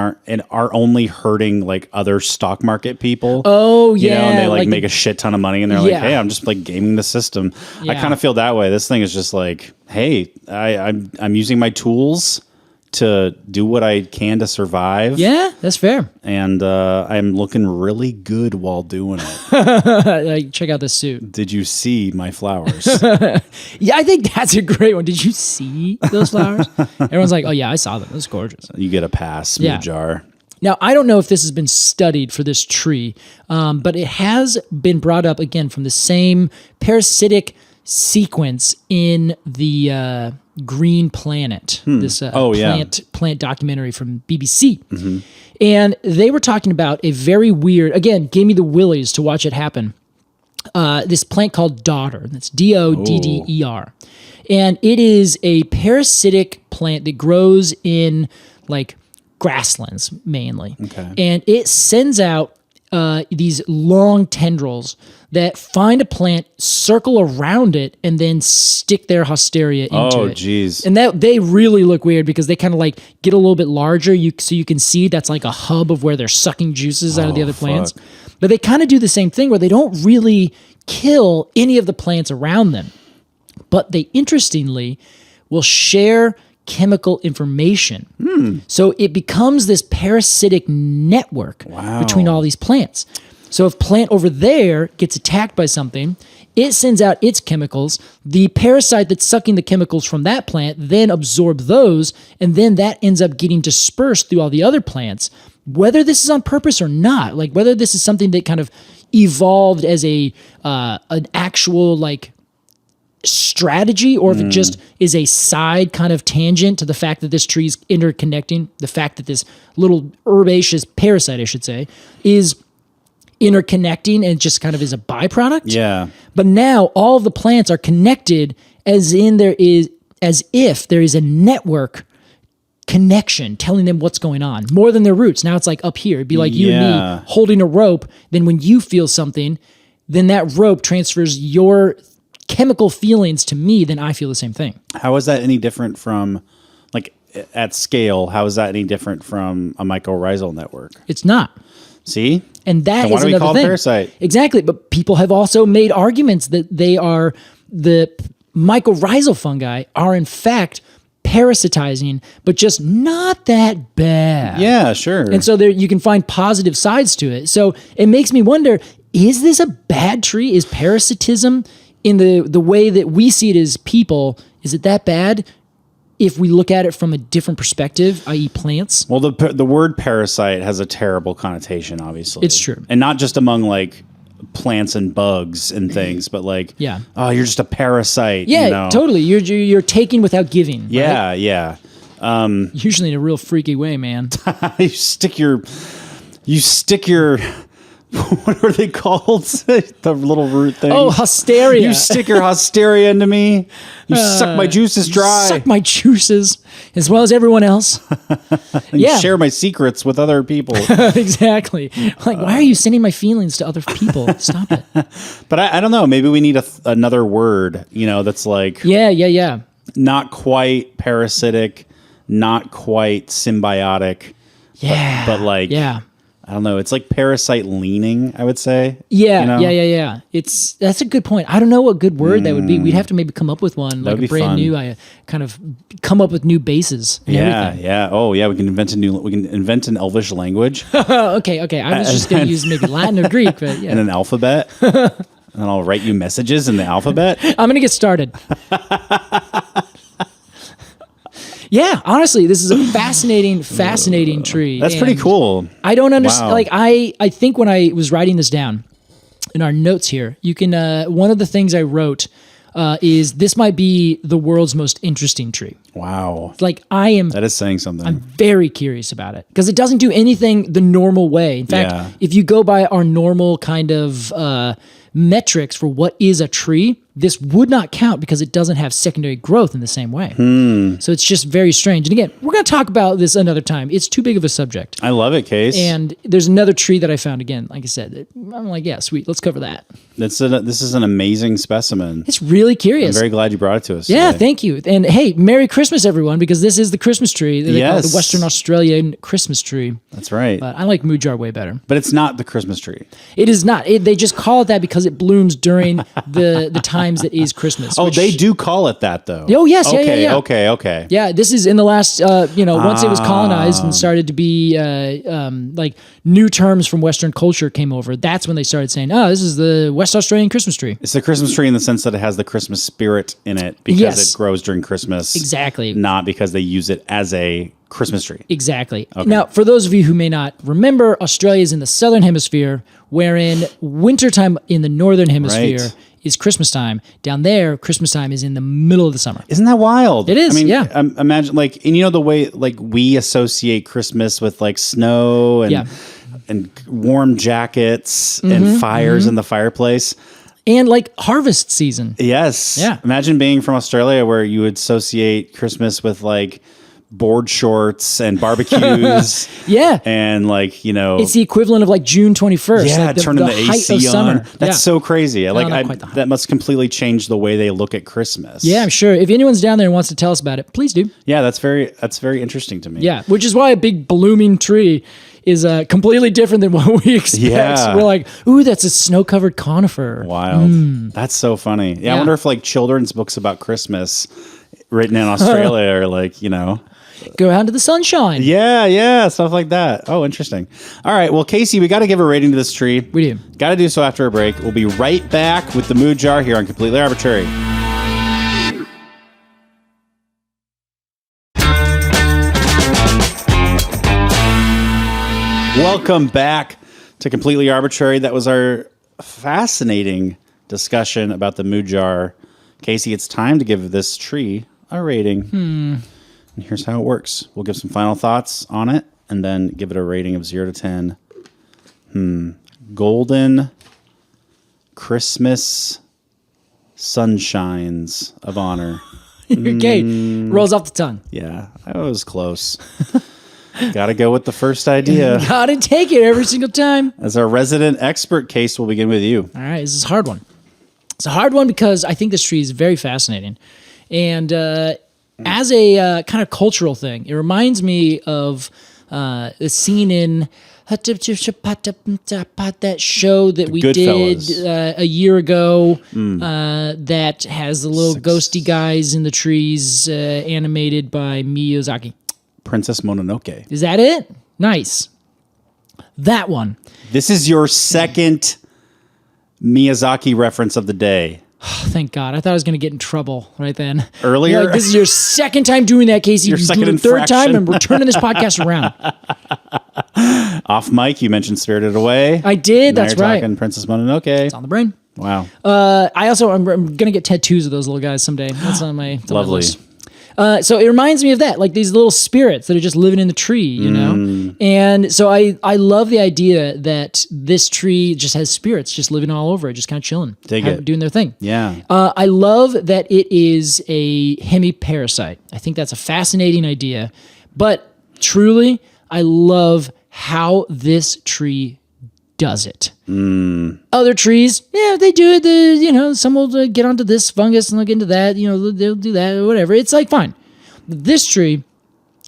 are only hurting like other stock market people. Oh yeah. You know, and they like make a shit ton of money and they're like, hey, I'm just like gaming the system. Yeah. I kind of feel that way. This thing is just like, hey, I'm using my tools to do what I can to survive. Yeah, that's fair. And I'm looking really good while doing it. Like, check out this suit. Did you see my flowers? Yeah, I think that's a great one. Did you see those flowers? Everyone's like, oh yeah, I saw them. That's gorgeous. You get a pass, Moodjar. Now, I don't know if this has been studied for this tree, but it has been brought up again from the same parasitic sequence in the Green Planet, this plant documentary from BBC. Mm-hmm. And they were talking about a very weird, again, gave me the willies to watch it happen, this plant called dodder. That's Dodder. And it is a parasitic plant that grows in like grasslands mainly. Okay. And it sends out these long tendrils that find a plant, circle around it, and then stick their hysteria into it. Oh, geez. And that they really look weird because they kind of like get a little bit larger, so you can see that's like a hub of where they're sucking juices out of the other plants. But they kind of do the same thing where they don't really kill any of the plants around them. But they, interestingly, will share chemical information. So it becomes this parasitic network between all these plants. So if plant over there gets attacked by something, it sends out its chemicals. The parasite that's sucking the chemicals from that plant then absorb those, and then that ends up getting dispersed through all the other plants. Whether this is on purpose or not, like whether this is something that kind of evolved as an actual like strategy, or if it just is a side kind of tangent to the fact that this tree is interconnecting, the fact that this little herbaceous parasite, I should say, is interconnecting and just kind of is a byproduct. Yeah. But now all the plants are connected as if there is a network connection telling them what's going on more than their roots. Now it's like up here. It'd be like you and me holding a rope. Then when you feel something, then that rope transfers your chemical feelings to me, then I feel the same thing. How is that any different from, like, at scale, how is that any different from a mycorrhizal network? It's not. See? And that is another thing. Why do we call it parasite? Exactly. But people have also made arguments that the mycorrhizal fungi are in fact parasitizing, but just not that bad. Yeah, sure. And so there you can find positive sides to it. So it makes me wonder, is this a bad tree? Is parasitism in the way that we see it as people, is it that bad if we look at it from a different perspective, i.e. plants? Well, the word parasite has a terrible connotation, obviously. It's true. And not just among like plants and bugs and things, but like, oh, you're just a parasite. Yeah, you know? Totally. You're taking without giving. Yeah, right? Yeah. Usually in a real freaky way, man. you stick your what are they called? The little root thing. Oh, hysteria. You stick your hysteria into me. You suck my juices dry. Suck my juices as well as everyone else. You share my secrets with other people. Exactly. Like, why are you sending my feelings to other people? Stop it. But I don't know. Maybe we need another word, that's like... Yeah. Not quite parasitic, not quite symbiotic. Yeah. But like... Yeah. I don't know. It's like parasite leaning, I would say. Yeah, you know? yeah. That's a good point. I don't know what good word that would be. We'd have to maybe come up with one, like a brand new. I kind of come up with new bases. Yeah. Oh, yeah. We can invent an Elvish language. Okay. I was just going to use maybe Latin or Greek, but yeah. And an alphabet. And I'll write you messages in the alphabet. I'm going to get started. Yeah, honestly, this is a fascinating tree. That's pretty cool. I don't understand. Wow. Like, I think when I was writing this down in our notes here, you can. One of the things I wrote is this might be the world's most interesting tree. Wow. Like, I am. That is saying something. I'm very curious about it because it doesn't do anything the normal way. In fact, if you go by our normal kind of metrics for what is a tree, this would not count because it doesn't have secondary growth in the same way. So it's just very strange. And again, we're going to talk about this another time. It's too big of a subject. I love it, Case. And there's another tree that I found again. Like I said, I'm like, yeah, sweet. Let's cover that. This is an amazing specimen. It's really curious. I'm very glad you brought it to us. Yeah, today. thank you. And hey, Merry Christmas, everyone, because this is the Christmas tree. They call it the Western Australian Christmas tree. That's right. But I like Moodjar way better. But it's not the Christmas tree. It is not. They just call it that because it blooms during the times that is Christmas. Oh, they do call it that, though. Oh, yes. Yeah. Okay. Yeah, this is in the last, once it was colonized and started to be, like, new terms from Western culture came over, that's when they started saying, oh, this is the West Australian Christmas tree. It's the Christmas tree in the sense that it has the Christmas spirit in it because it grows during Christmas. Exactly. Not because they use it as a Christmas tree. Exactly. Okay. Now, for those of you who may not remember, Australia is in the southern hemisphere, wherein wintertime in the northern hemisphere is Christmas time. Down there, Christmas time is in the middle of the summer. Isn't that wild? It is, I mean, imagine, like, and you know the way, like, we associate Christmas with, like, snow and warm jackets and fires in the fireplace. And, like, harvest season. Yes. Yeah. Imagine being from Australia where you would associate Christmas with, like, board shorts and barbecues. And, like, it's the equivalent of, like, June 21st. Yeah, like turning the AC on. Summer. That's so crazy. That must completely change the way they look at Christmas. Yeah, I'm sure. If anyone's down there and wants to tell us about it, please do. Yeah, that's very interesting to me. Yeah, which is why a big blooming tree is completely different than what we expect. Yeah. We're like, ooh, that's a snow-covered conifer. Wild. That's so funny. Yeah, I wonder if, like, children's books about Christmas written in Australia are, like, go out into the sunshine. Yeah, stuff like that. Oh, interesting. All right, well, Casey, we got to give a rating to this tree. We do. Got to do so after a break. We'll be right back with the Moodjar here on Completely Arbortrary. Welcome back to Completely Arbortrary. That was our fascinating discussion about the Moodjar. Casey, it's time to give this tree a rating. And here's how it works. We'll give some final thoughts on it and then give it a rating of 0 to 10. Golden Christmas sunshines of honor. Okay, rolls off the tongue. Yeah, I was close. Got to go with the first idea. Got to take it every single time. As our resident expert, Case, we'll begin with you. All right, this is a hard one. It's a hard one because I think this tree is very fascinating. And as a kind of cultural thing, it reminds me of the scene in that show that we did a year ago that has the little ghosty guys in the trees animated by Miyazaki. Princess Mononoke. Is that it? Nice. That one. This is your second Miyazaki reference of the day. Thank God. I thought I was going to get in trouble right then. Earlier? Like, this is your second time doing that, Casey. Your second the third time, and we're turning this podcast around. Off mic, you mentioned Spirited Away. I did. Now that's you're right. talking Princess Mononoke. It's on the brain. Wow. I'm going to get tattoos of those little guys someday. That's on my list. So it reminds me of that, like these little spirits that are just living in the tree, you know? And so I love the idea that this tree just has spirits just living all over it, just kind of chilling, doing their thing. Yeah. I love that it is a hemiparasite. I think that's a fascinating idea. But truly, I love how this tree does it. Other trees, they do it. Some will get onto this fungus and they'll get into that. They'll do that or whatever. It's like fine. This tree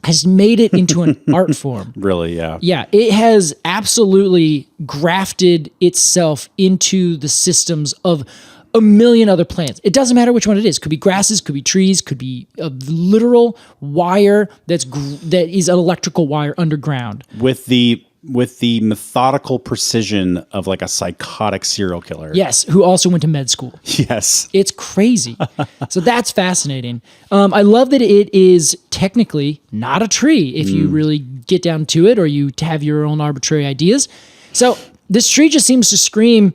has made it into an art form. Really, yeah. Yeah, it has absolutely grafted itself into the systems of a million other plants. It doesn't matter which one it is. Could be grasses, could be trees, could be a literal wire that is an electrical wire underground. With the methodical precision of like a psychotic serial killer. Yes, who also went to med school. Yes. It's crazy. So that's fascinating. I love that it is technically not a tree if you really get down to it or you have your own arbitrary ideas. So this tree just seems to scream,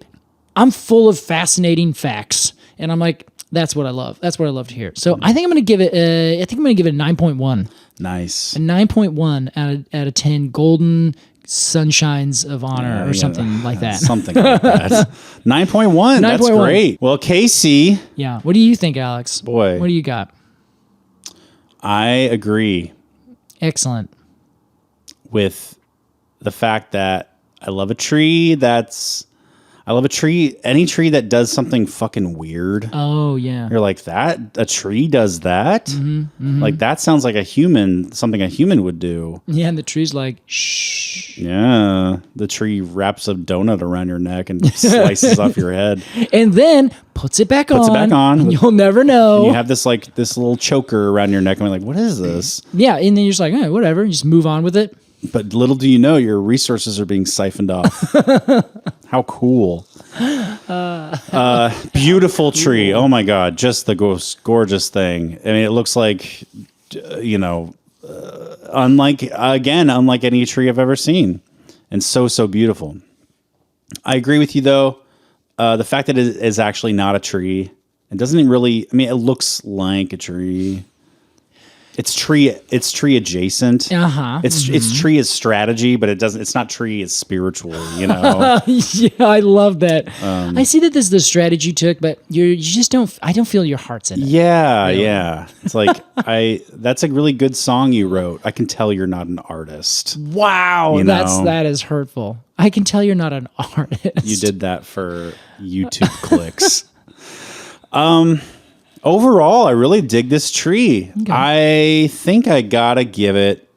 I'm full of fascinating facts. And I'm like, that's what I love. That's what I love to hear. So I think I'm going to give it a 9.1. Nice. A 9.1 out of 10 golden sunshines of honor or something like that. Something like that. 9.1. That's great. Well, Casey. Yeah. What do you think, Alex? Boy. What do you got? I agree. Excellent. With the fact that I love a tree any tree that does something fucking weird. Oh, yeah. You're like, a tree does that? Like, that sounds like something a human would do. Yeah, and the tree's like, shh. Yeah. The tree wraps a donut around your neck and slices off your head. And then puts it back on. And you'll never know. And you have this little choker around your neck and you're like, what is this? Yeah, and then you're just like, whatever. You just move on with it. But little do you know, your resources are being siphoned off. How cool. Beautiful tree. Oh my God. Just the gorgeous thing. I mean, it looks like, unlike any tree I've ever seen. And so beautiful. I agree with you though. The fact that it is actually not a tree. It doesn't really, I mean, it looks like a tree. It's tree adjacent. It's tree as strategy, but it's not tree as spiritual, Yeah, I love that. I see that this is the strategy you took, but I don't feel your heart's in it. Yeah, really. Yeah. It's like that's a really good song you wrote. I can tell you're not an artist. Wow, that is hurtful. I can tell you're not an artist. You did that for YouTube clicks. Overall, I really dig this tree. Okay. I think I gotta give it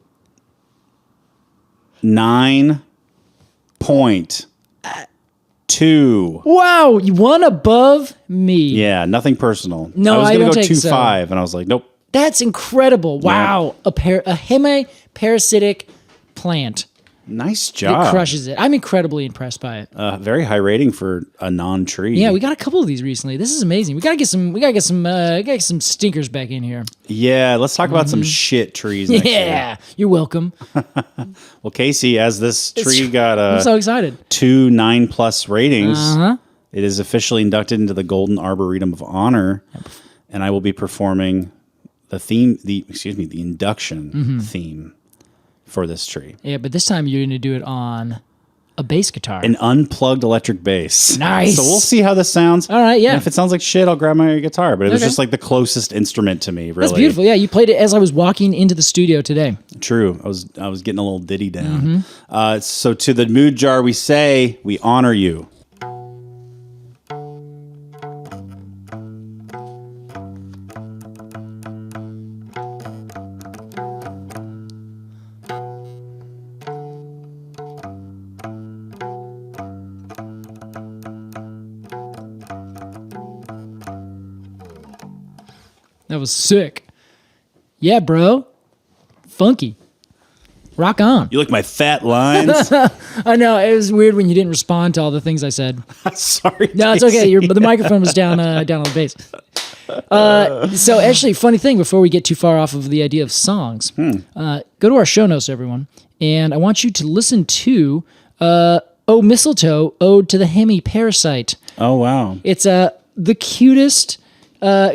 9.2. Wow, you won above me. Yeah, nothing personal. No, I was gonna go take 2.5, and I was like, nope. That's incredible. Wow, yeah. A hemi-parasitic plant. Nice job. It crushes it. I'm incredibly impressed by it. Very high rating for a non-tree. Yeah, we got a couple of these recently. This is amazing. We gotta get some stinkers back in here. Yeah, let's talk about some shit trees next year. You're welcome. Well, Casey, as this tree got I'm so excited. 2 9+ ratings, it is officially inducted into the Golden Arboretum of Honor, and I will be performing the induction theme for this tree. Yeah, but this time you're going to do it on a bass guitar. An unplugged electric bass. Nice. So we'll see how this sounds. All right, yeah. And if it sounds like shit, I'll grab my guitar. But it was just like the closest instrument to me, really. That's beautiful. Yeah, you played it as I was walking into the studio today. True. I was getting a little ditty down. So to the Moodjar we say, we honor you. That was sick. Yeah, bro. Funky. Rock on. You like my fat lines? I know. It was weird when you didn't respond to all the things I said. Sorry. No, it's okay. The microphone was down on the bass. So actually, funny thing, before we get too far off of the idea of songs, go to our show notes, everyone. And I want you to listen to Oh Mistletoe, Ode to the Hemi-Parasite. Oh, wow. It's the cutest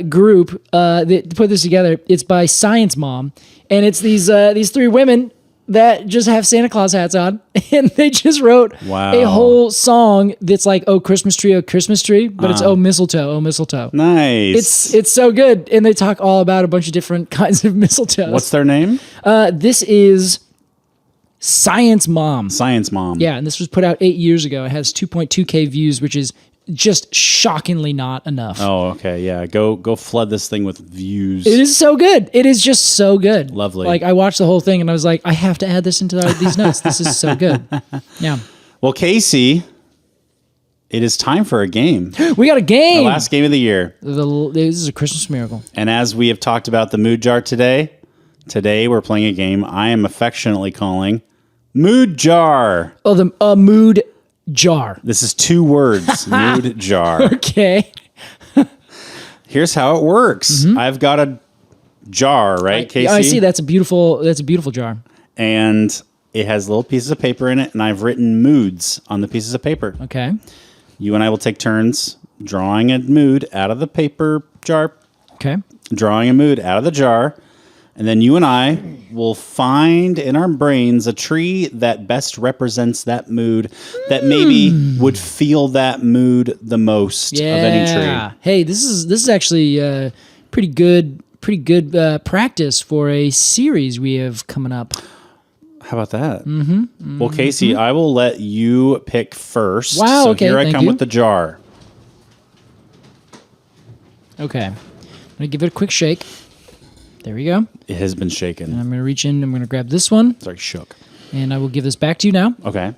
group that put this together. It's by Science Mom. And it's these three women that just have Santa Claus hats on, and they just wrote a whole song that's like, oh Christmas tree, but it's oh mistletoe. Nice. It's so good, and they talk all about a bunch of different kinds of mistletoes. What's their name? This is Science Mom. Science Mom. Yeah, and this was put out 8 years ago. It has 2.2K views, which is just shockingly not enough. Oh, okay. Yeah. Go flood this thing with views. It is so good. It is just so good. Lovely. Like, I watched the whole thing and I was like, I have to add this into these notes. This is so good. Yeah. Well, Casey, it is time for a game. We got a game. The last game of the year. This is a Christmas miracle. And as we have talked about the Moodjar today we're playing a game I am affectionately calling Moodjar. Oh, the mood jar. This is 2 words, Moodjar. Okay. Here's how it works. I've got a jar, right, Casey? I see. That's a beautiful jar. And it has little pieces of paper in it, and I've written moods on the pieces of paper. Okay. You and I will take turns drawing a mood out of the paper jar. Okay. Drawing a mood out of the jar. And then you and I will find in our brains a tree that best represents that mood, that maybe would feel that mood the most of any tree. Hey, this is actually pretty good practice for a series we have coming up. How about that? Well, Casey, I will let you pick first. Wow. So okay. here I come with the jar. Okay. I'm gonna give it a quick shake. There we go. It has been shaken. And I'm going to reach in. I'm going to grab this one. Sorry, shook. And I will give this back to you now. Okay.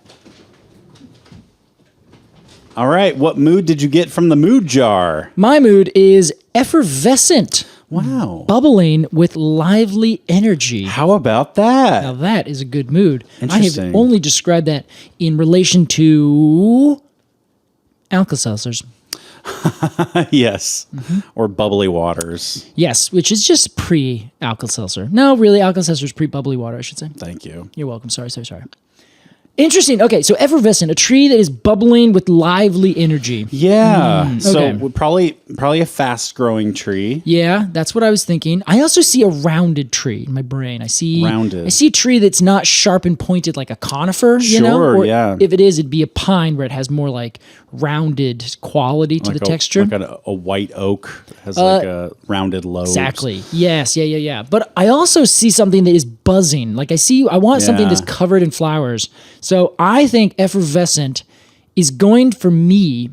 All right. What mood did you get from the mood jar? My mood is effervescent. Wow. Bubbling with lively energy. How about that? Now that is a good mood. Interesting. I have only described that in relation to Alka-Seltzers. Yes. Or bubbly waters. Yes, which is just pre-Alka-Seltzer. No, really, Alka-Seltzer is pre-bubbly water, I should say. Thank you. You're welcome. Sorry. Interesting. Okay, so effervescent, a tree that is bubbling with lively energy. Yeah. Okay. So probably a fast-growing tree. Yeah, that's what I was thinking. I also see a rounded tree in my brain. I see a tree that's not sharp and pointed like a conifer, you know? Or yeah. if it is, it'd be a pine where it has more like rounded quality to the texture. Like a white oak has like a rounded lobes. Exactly. Yes. Yeah. But I also see something that is buzzing. Like I want something that's covered in flowers. So I think effervescent is going for me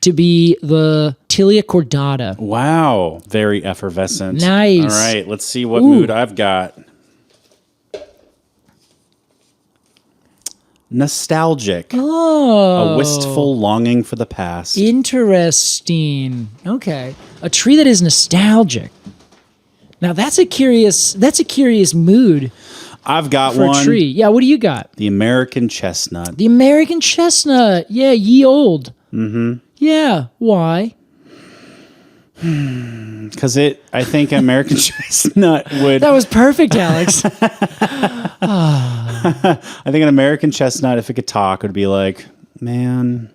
to be the Tilia cordata. Wow. Very effervescent. Nice. All right. Let's see what mood I've got. Nostalgic. Oh. A wistful longing for the past. Interesting. Okay. A tree that is nostalgic. Now that's a curious mood. I've got for one. A tree. Yeah, what do you got? The American chestnut. The American chestnut. Yeah, ye old. Mm-hmm. Yeah. Why? Because I think American chestnut would... That was perfect, Alex. I think an American chestnut, if it could talk, would be like, man...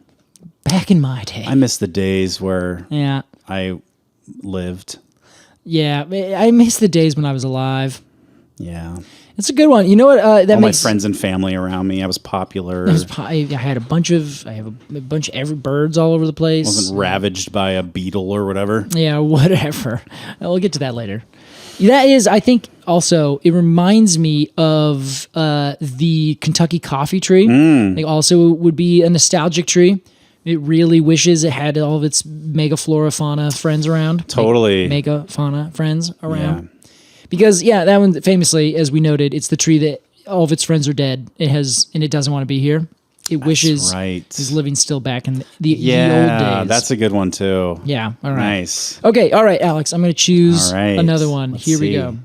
Back in my day. I miss the days where yeah. I lived. Yeah, I miss the days when I was alive. Yeah. It's a good one. You know what? That all makes my friends and family around me. I was popular. I have a bunch of birds all over the place. Wasn't ravaged by a beetle or whatever. Yeah, whatever. We'll get to that later. That is, I think, also it reminds me of the Kentucky coffee tree. It also would be a nostalgic tree. It really wishes it had all of its megaflora fauna friends around. Totally. Mega fauna friends around. Yeah. Because, that one, famously, as we noted, it's the tree that all of its friends are dead. It doesn't want to be here. It wishes it's living still back in the old days. Yeah, that's a good one, too. Yeah, all right. Nice. Okay, all right, Alex, I'm going to choose another one. Let's Here we go.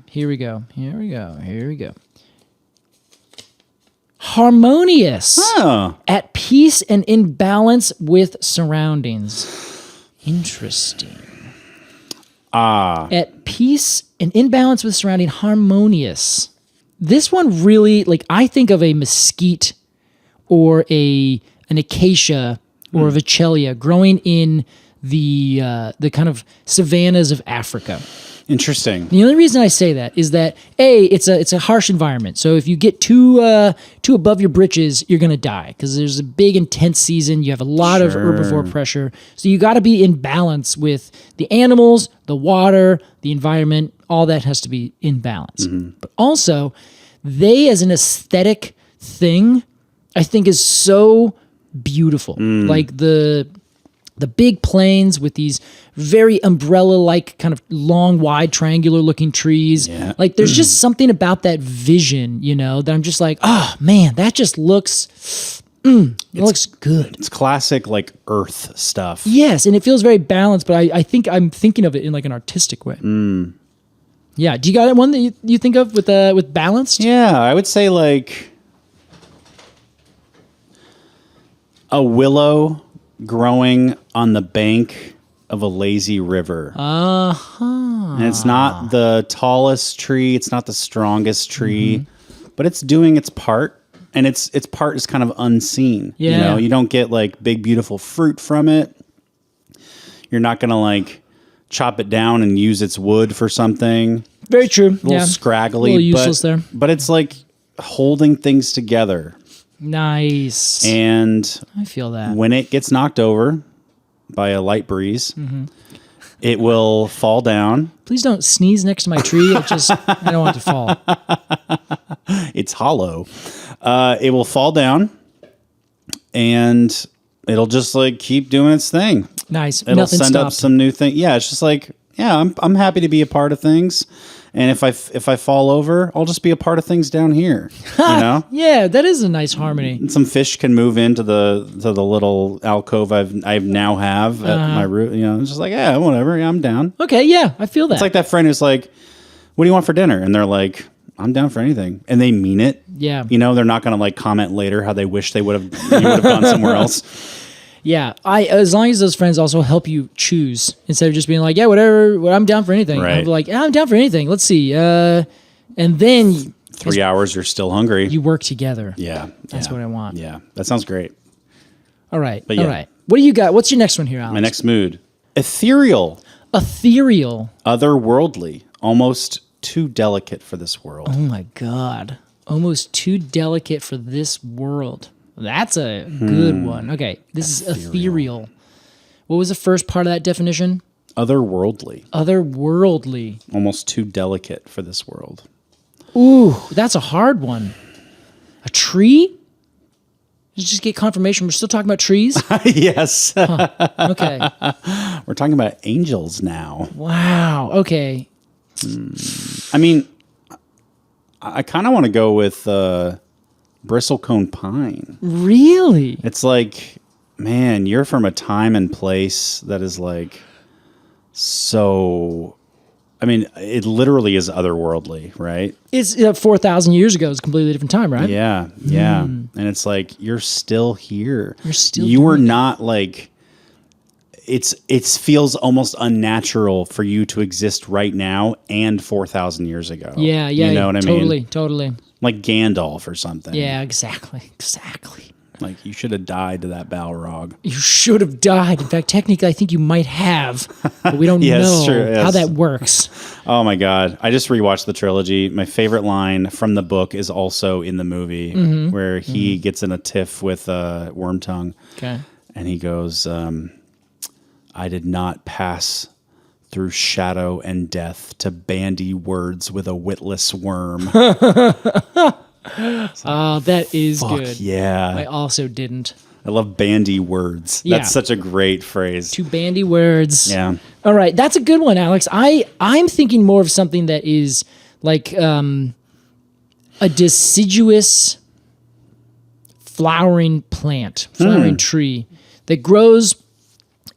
Harmonious. Oh. At peace and in balance with surroundings. Interesting. At peace and in balance with surrounding, harmonious. This one really, I think of a mesquite or an acacia or a vechelia growing in the kind of savannas of Africa. Interesting. The only reason I say that is that it's a harsh environment. So if you get too above your britches, you're gonna die because there's a big intense season. You have a lot of herbivore pressure, so you got to be in balance with the animals, the water, the environment. All that has to be in balance. Mm-hmm. But also, they as an aesthetic thing, I think is so beautiful. Like the the big plains with these very umbrella-like kind of long, wide, triangular-looking trees. Yeah. Like there's just something about that vision, that I'm just like, oh man, that just looks, it looks good. It's classic like earth stuff. Yes, and it feels very balanced, but I think I'm thinking of it in like an artistic way. Yeah, do you got one that you think of with balanced? Yeah, I would say like a willow growing on the bank of a lazy river. And it's not the tallest tree, it's not the strongest tree, but it's doing its part, and its part is kind of unseen. Yeah. You don't get like big beautiful fruit from it. You're not going to like chop it down and use its wood for something. Very true. A little scraggly, a little useless there. But it's like holding things together. Nice. And I feel that. When it gets knocked over by a light breeze, it will fall down. Please don't sneeze next to my tree. I don't want it to fall. It's hollow. It will fall down, and it'll just like keep doing its thing. Nice. It'll Nothing send stopped. up some new thing. Yeah, it's just like, I'm happy to be a part of things. And if I fall over, I'll just be a part of things down here. Yeah, that is a nice harmony. And some fish can move into the little alcove I now have at my root. It's just like, whatever. Yeah, I'm down. Okay, yeah, I feel that. It's like that friend who's like, "What do you want for dinner?" And they're like, "I'm down for anything," and they mean it. Yeah. They're not going to like comment later how they wish you would have gone somewhere else. Yeah, as long as those friends also help you choose instead of just being like, yeah, whatever, I'm down for anything. Right. I'm like, I'm down for anything. Let's see. And then 3 hours, you're still hungry. You work together. Yeah. That's what I want. Yeah. That sounds great. All right. But yeah. All right. What do you got? What's your next one here, Alex? My next mood. Ethereal. Ethereal. Otherworldly. Almost too delicate for this world. Oh my God. Almost too delicate for this world. That's a good one. Okay, this is ethereal. What was the first part of that definition? Otherworldly. Otherworldly. Almost too delicate for this world. Ooh, that's a hard one. A tree? Did you just get confirmation we're still talking about trees? Yes. Okay. We're talking about angels now. Wow. Okay. I mean, I kind of want to go with bristlecone pine. Really? It's like, man, you're from a time and place that is like so. I mean, it literally is otherworldly, right? It's 4,000 years ago. It's a completely different time, right? Yeah, yeah. And it's like you're still here. You're still. You are not like. It feels almost unnatural for you to exist right now and 4,000 years ago. Yeah, yeah. You know what I mean? Totally. Like Gandalf or something. Yeah, exactly. Like you should have died to that Balrog. You should have died. In fact, technically, I think you might have, but we don't know how that works. Oh my God. I just rewatched the trilogy. My favorite line from the book is also in the movie where he gets in a tiff with Wormtongue. Okay. And he goes, I did not pass through shadow and death to bandy words with a witless worm. That is good. Yeah. I also didn't. I love bandy words. Yeah. That's such a great phrase. Two bandy words. Yeah. All right. That's a good one, Alex. I'm thinking more of something that is like a deciduous flowering tree that grows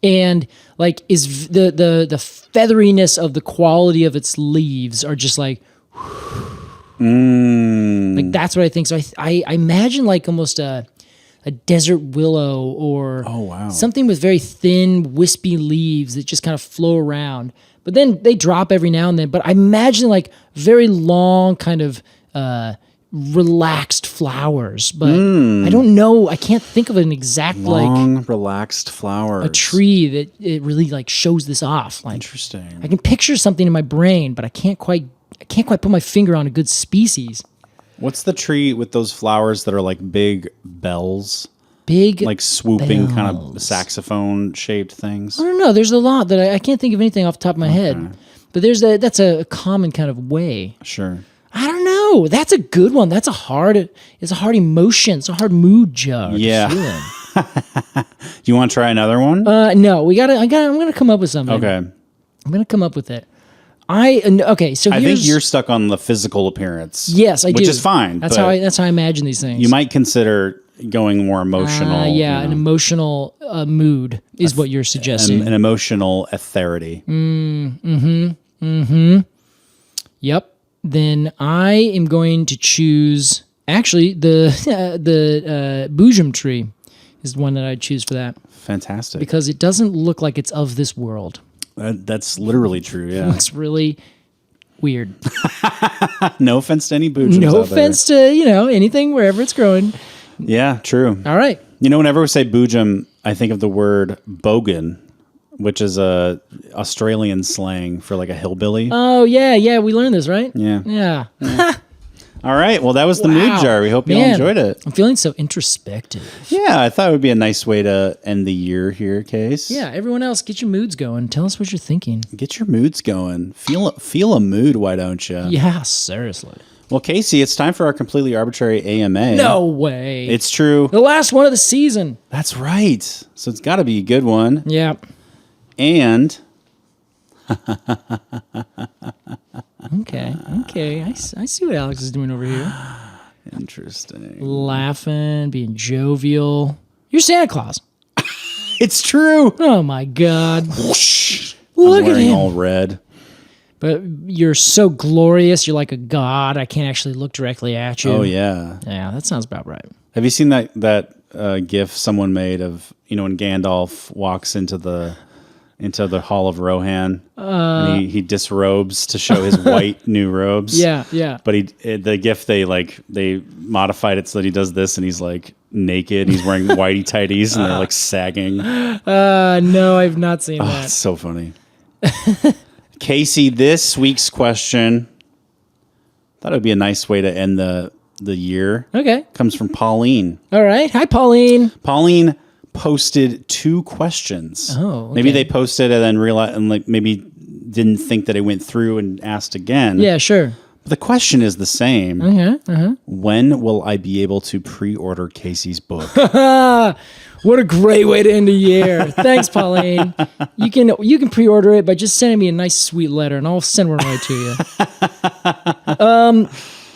and like is the featheriness of the quality of its leaves are just like like that's what I think. So I imagine like almost a desert willow or something with very thin wispy leaves that just kind of flow around, but then they drop every now and then. But I imagine like very long kind of relaxed flowers, but I don't know. I can't think of an exact long relaxed flowers. A tree that it really like shows this off. Like, interesting. I can picture something in my brain, but I can't quite put my finger on a good species. What's the tree with those flowers that are like big bells? Big like swooping bells. kind of saxophone shaped things. I don't know. There's a lot that I can't think of anything off the top of my head. But that's a common kind of way. Sure. I don't know. That's a good one. It's a hard emotion. It's a hard mood jug. Yeah. Do you want to try another one? No, I'm gonna come up with something. Okay. I'm gonna come up with it. So I think you're stuck on the physical appearance. Yes, I do. Which is fine. That's how I imagine these things. You might consider going more emotional. An emotional mood is what you're suggesting. An emotional etherity. Yep. Then I am going to choose. Actually, the Moodjar tree is the one that I'd choose for that. Fantastic. Because it doesn't look like it's of this world. That's literally true, yeah. It's really weird. No offense to any Moodjars No offense to, anything wherever it's growing. Yeah, true. All right. Whenever we say Moodjar, I think of the word bogan, which is a Australian slang for like a hillbilly. Oh, yeah. We learned this, right? Yeah. All right. Well, that was the Moodjar. We hope you all enjoyed it. I'm feeling so introspective. Yeah, I thought it would be a nice way to end the year here, Case. Yeah, everyone else, get your moods going. Tell us what you're thinking. Get your moods going. Feel a mood, why don't you? Yeah, seriously. Well, Casey, it's time for our completely arbitrary AMA. No way. It's true. The last one of the season. That's right. So it's got to be a good one. Yeah. And... Okay. I see what Alex is doing over here. Interesting. Laughing, being jovial. You're Santa Claus. It's true. Oh, my God. Whoosh. Look I'm at him. all red. But you're so glorious. You're like a god. I can't actually look directly at you. Oh, yeah. Yeah, that sounds about right. Have you seen that GIF someone made of, when Gandalf walks into the Hall of Rohan and he disrobes to show his white new robes? Yeah. But the GIF, they modified it so that he does this and he's like naked. He's wearing whitey tighties and they're like sagging. No, I've not seen that. It's so funny. Casey, this week's question, thought it would be a nice way to end the year. Okay. Comes from Pauline. All right. Hi, Pauline. Pauline posted 2 questions. Oh, okay. Maybe they posted and then realized and maybe didn't think that it went through and asked again. Yeah, sure. But the question is the same. Uh-huh. When will I be able to pre-order Casey's book? What a great way to end a year. Thanks, Pauline. You can pre-order it by just sending me a nice sweet letter and I'll send one right to you.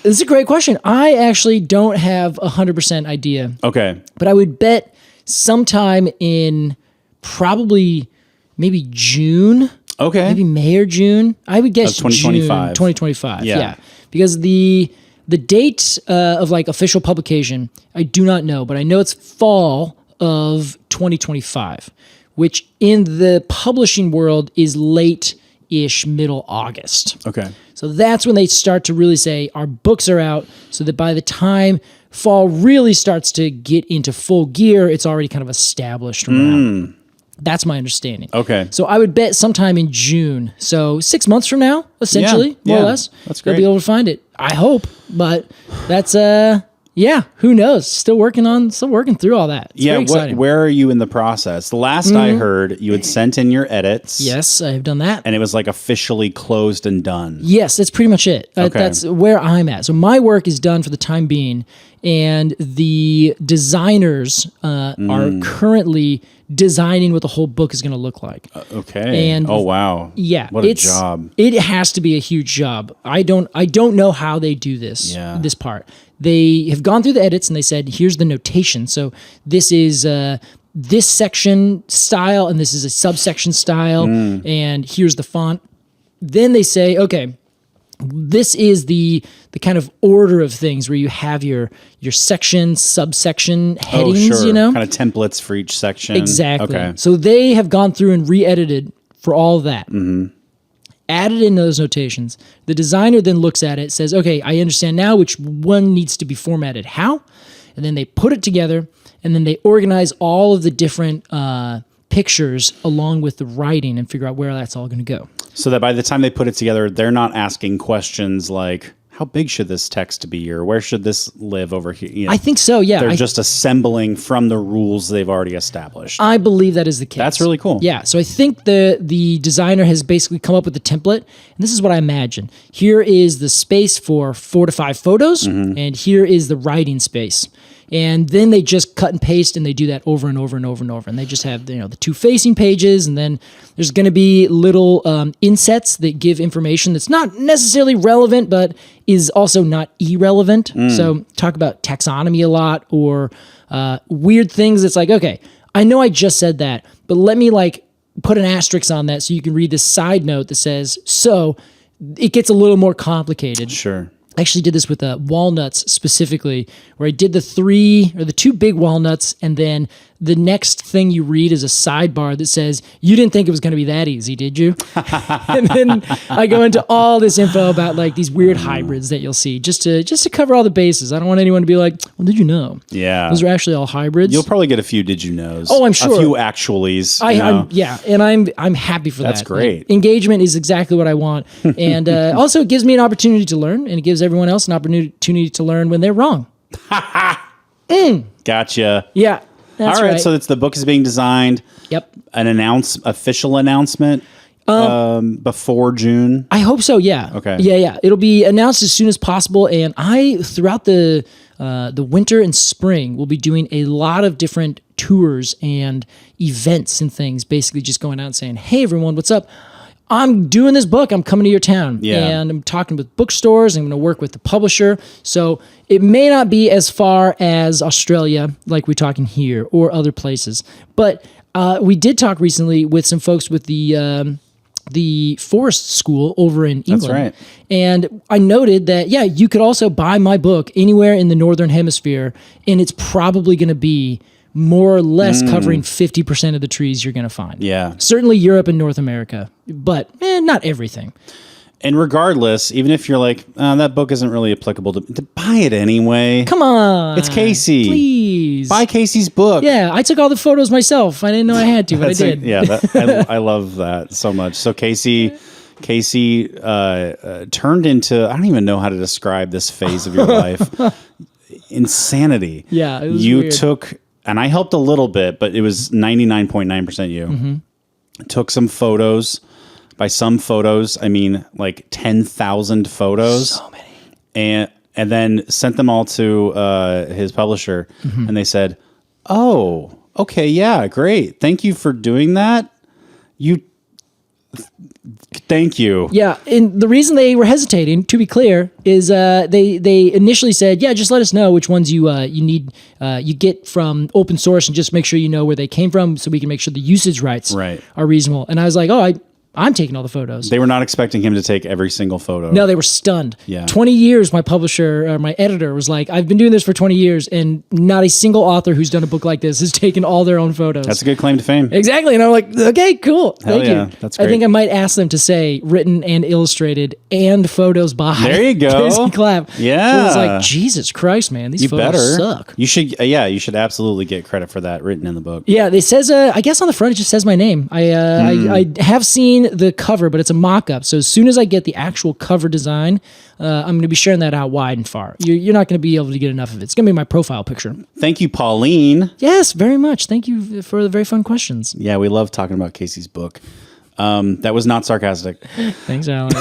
This is a great question. I actually don't have 100% idea. Okay. But I would bet sometime in probably maybe June. Okay. Maybe May or June. I would guess 2025. June 2025. Yeah. Because the date of official publication, I do not know, but I know it's fall of 2025, which in the publishing world is late-ish, middle August. Okay. So that's when they start to really say our books are out, so that by the time fall really starts to get into full gear, it's already kind of established around. That's my understanding. Okay. So I would bet sometime in June. So 6 months from now, essentially, more or less. That's great. They'll be able to find it. I hope. But that's who knows? Still working through all that. It's very exciting. Where are you in the process? The last I heard, you had sent in your edits. Yes, I have done that. And it was officially closed and done. Yes, that's pretty much it. Okay. That's where I'm at. So my work is done for the time being, and the designers are currently designing what the whole book is going to look like. Okay. And oh wow. Yeah. What a job. It has to be a huge job. I don't know how they do this. Yeah. This part. They have gone through the edits and they said, here's the notation. So this is this section style and this is a subsection style and here's the font. Then they say, okay, this is the kind of order of things where you have your section, subsection headings, Kind of templates for each section. Exactly. Okay. So they have gone through and re-edited for all of that. Added in those notations. The designer then looks at it, says, okay, I understand now which one needs to be formatted how. And then they put it together and then they organize all of the different pictures along with the writing and figure out where that's all going to go. So that by the time they put it together, they're not asking questions like, how big should this text be, or where should this live over here? I think so, yeah. They're just assembling from the rules they've already established. I believe that is the case. That's really cool. Yeah, so I think the designer has basically come up with the template, and this is what I imagine. Here is the space for 4 to 5 photos, and here is the writing space. And then they just cut and paste, and they do that over and over and over and over. And they just have, the two facing pages, and then there's going to be little insets that give information that's not necessarily relevant, but is also not irrelevant. So talk about taxonomy a lot, or weird things. It's like, okay, I know I just said that, but let me put an asterisk on that so you can read this side note that says, so it gets a little more complicated. Sure. I actually did this with walnuts specifically, where I did the two big walnuts, and then the next thing you read is a sidebar that says, you didn't think it was going to be that easy, did you? And then I go into all this info about these weird hybrids that you'll see, just to cover all the bases. I don't want anyone to be like, well, did you know? Yeah. Those are actually all hybrids. You'll probably get a few did you knows. Oh, I'm sure. A few actuallys. I'm happy for that. That's great. Engagement is exactly what I want. And also it gives me an opportunity to learn, and it gives everyone else an opportunity to learn when they're wrong. Gotcha. Yeah. That's all right. right. So the book is being designed. Yep. An official announcement before June. I hope so. Yeah. Okay. Yeah. It'll be announced as soon as possible. And throughout the winter and spring, we'll be doing a lot of different tours and events and things. Basically, just going out and saying, "Hey, everyone, what's up? I'm doing this book. I'm coming to your town." Yeah. And I'm talking with bookstores. I'm going to work with the publisher. So it may not be as far as Australia, like we're talking here, or other places. But we did talk recently with some folks with the forest school over in England. That's right. And I noted that, you could also buy my book anywhere in the Northern Hemisphere, and it's probably going to be more or less covering 50% of the trees you're going to find. Yeah. Certainly Europe and North America, but not everything. And regardless, even if you're like, that book isn't really applicable to buy it anyway. Come on. It's Casey. Please. Buy Casey's book. Yeah, I took all the photos myself. I didn't know I had to, but I did. I love that so much. So Casey turned into, I don't even know how to describe this phase of your life. Insanity. Yeah, it was You weird. took, and I helped a little bit, but it was 99.9% you. Mm-hmm. Took some photos. By some photos, I mean 10,000 photos. So many. And then sent them all to his publisher, and they said, "Oh, okay, yeah, great. Thank you for doing that. Thank you." Yeah, and the reason they were hesitating, to be clear, is they initially said, just let us know which ones you need you get from open source, and just make sure you know where they came from, so we can make sure the usage rights are reasonable. And I was like, I'm taking all the photos. They were not expecting him to take every single photo. No, they were stunned. Yeah. 20 years, my publisher, my editor was like, I've been doing this for 20 years, and not a single author who's done a book like this has taken all their own photos. That's a good claim to fame. Exactly. And I'm like, okay, cool. Thank you. That's great. I think I might ask them to say written and illustrated and photos by. There you go. Clapp. Yeah. So it's like, Jesus Christ, man, these photos suck. You should absolutely get credit for that written in the book. Yeah, it says, I guess on the front it just says my name. I have seen the cover, but it's a mock-up. So as soon as I get the actual cover design, I'm going to be sharing that out wide and far. You're not going to be able to get enough of it. It's going to be my profile picture. Thank you, Pauline. Yes, very much. Thank you for the very fun questions. Yeah, we love talking about Casey's book. That was not sarcastic. Thanks, Alex.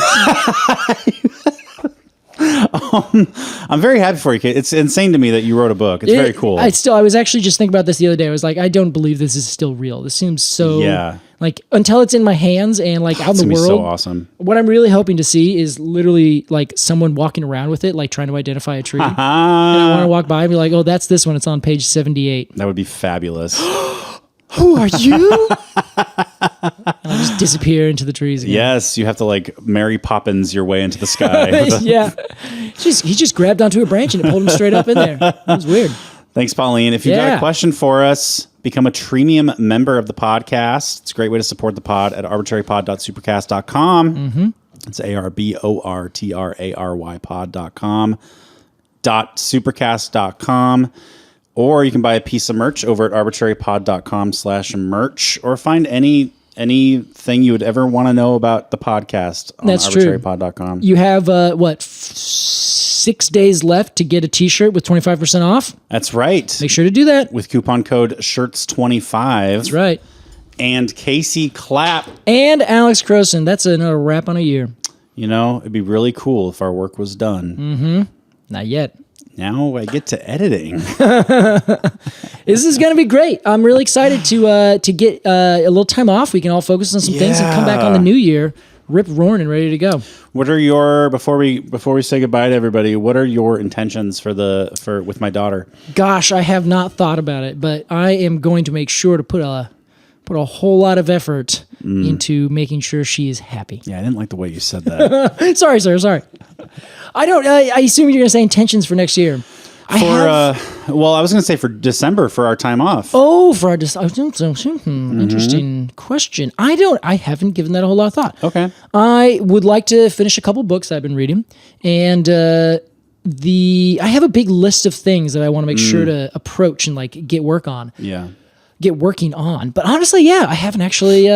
I'm very happy for you, Kate. It's insane to me that you wrote a book. It's very cool. I was actually just thinking about this the other day. I was like, I don't believe this is still real. This seems so until it's in my hands and out in the world. So awesome. What I'm really hoping to see is literally someone walking around with it, trying to identify a tree. And I want to walk by and be like, oh, that's this one. It's on page 78. That would be fabulous. Who are you? And I'll just disappear into the trees again. Yes, you have to Mary Poppins your way into the sky. Yeah. He just grabbed onto a branch and it pulled him straight up in there. It was weird. Thanks, Pauline. If you've got a question for us, become a premium member of the podcast. It's a great way to support the pod at arbortrarypod.supercast.com. Mm-hmm. It's ARBORTRARY pod.com. .supercast.com. Or you can buy a piece of merch over at arbortrarypod.com/merch, or find anything you would ever want to know about the podcast on arbortrarypod.com. You have 6 days left to get a t-shirt with 25% off. That's right. Make sure to do that with coupon code SHIRTS25. That's right. And Casey Clapp and Alex Crowson. That's another wrap on a year. It'd be really cool if our work was done. Mm-hmm. Not yet. Now I get to editing. This is going to be great. I'm really excited to get a little time off. We can all focus on some things and come back on the new year, rip roaring and ready to go. What are your before we say goodbye to everybody? What are your intentions for with my daughter? Gosh, I have not thought about it, but I am going to make sure to put a whole lot of effort into making sure she is happy. Yeah, I didn't like the way you said that. Sorry, sir. Sorry. I assume you're going to say intentions for next year. Well, I was going to say for December for our time off. Oh, for our interesting question. I haven't given that a whole lot of thought. Okay. I would like to finish a couple books I've been reading, and I have a big list of things that I want to make sure to approach and like get working on. But honestly, I haven't actually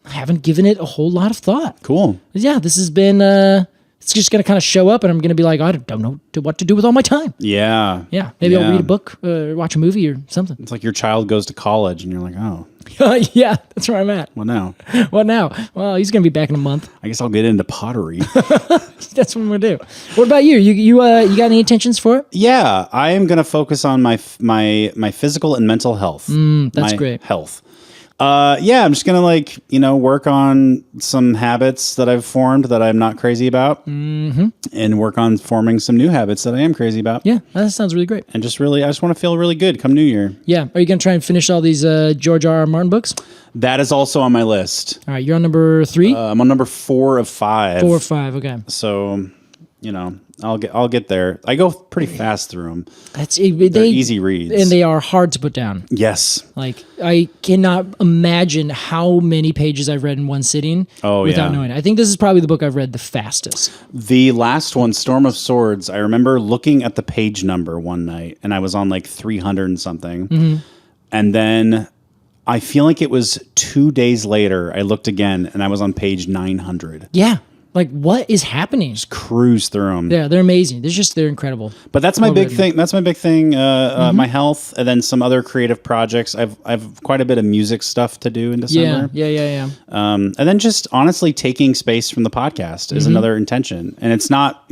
haven't given it a whole lot of thought. Cool. Yeah, this has been it's just going to kind of show up and I'm going to be like, I don't know what to do with all my time. Yeah. Yeah. Maybe I'll read a book, watch a movie or something. It's like your child goes to college and you're like, oh. Yeah, that's where I'm at. What now? Well, he's going to be back in a month. I guess I'll get into pottery. That's what I'm going to do. What about you? You got any intentions for it? Yeah, I am going to focus on my physical and mental health. That's great. Health. I'm just going to work on some habits that I've formed that I'm not crazy about and work on forming some new habits that I am crazy about. Yeah, that sounds really great. And I just want to feel really good come New Year. Yeah. Are you going to try and finish all these George R. R. Martin books? That is also on my list. All right. You're on number 3? I'm on number 4 of 5. 4 or 5. Okay. So, I'll get there. I go pretty fast through them. They're easy reads. And they are hard to put down. Yes. Like, I cannot imagine how many pages I've read in one sitting without knowing it. I think this is probably the book I've read the fastest. The last one, Storm of Swords, I remember looking at the page number one night, and I was on like 300 and something. Mm-hmm. And then I feel like it was 2 days later, I looked again, and I was on page 900. Yeah. Like, what is happening? Just cruise through them. Yeah, they're amazing. They're incredible. But that's my big thing. That's my big thing. My health, and then some other creative projects. I've quite a bit of music stuff to do in December. Yeah. And then just honestly taking space from the podcast is another intention. And it's not,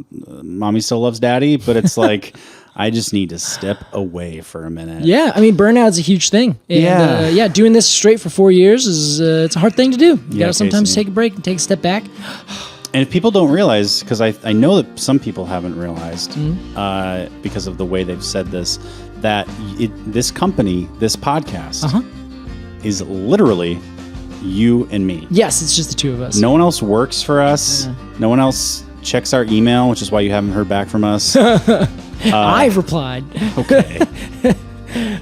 mommy still loves daddy, but it's like I just need to step away for a minute. Yeah, I mean, burnout's a huge thing. And, doing this straight for 4 years is it's a hard thing to do. You got to sometimes take a break and take a step back. And if people don't realize, because I know that some people haven't realized because of the way they've said this, that this company, this podcast, is literally you and me. Yes, it's just the two of us. No one else works for us. No one else checks our email, which is why you haven't heard back from us. I've replied. Okay.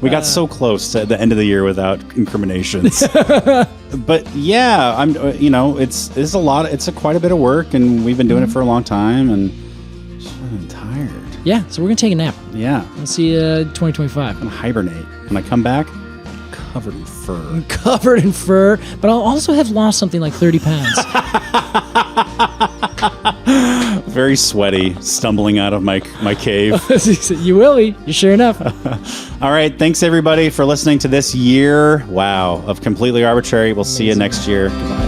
We got so close to the end of the year without incriminations. But yeah, it's a lot. It's quite a bit of work, and we've been doing it for a long time, and I'm tired. Yeah, so we're gonna take a nap. Yeah. We'll see you 2025. I'm gonna hibernate. When I come back, covered in fur. Covered in fur, but I'll also have lost something like 30 pounds. Very sweaty, stumbling out of my cave. You will be. You're sure enough. All right. Thanks, everybody, for listening to this year, of Completely Arbortrary. We'll see you next year. Goodbye.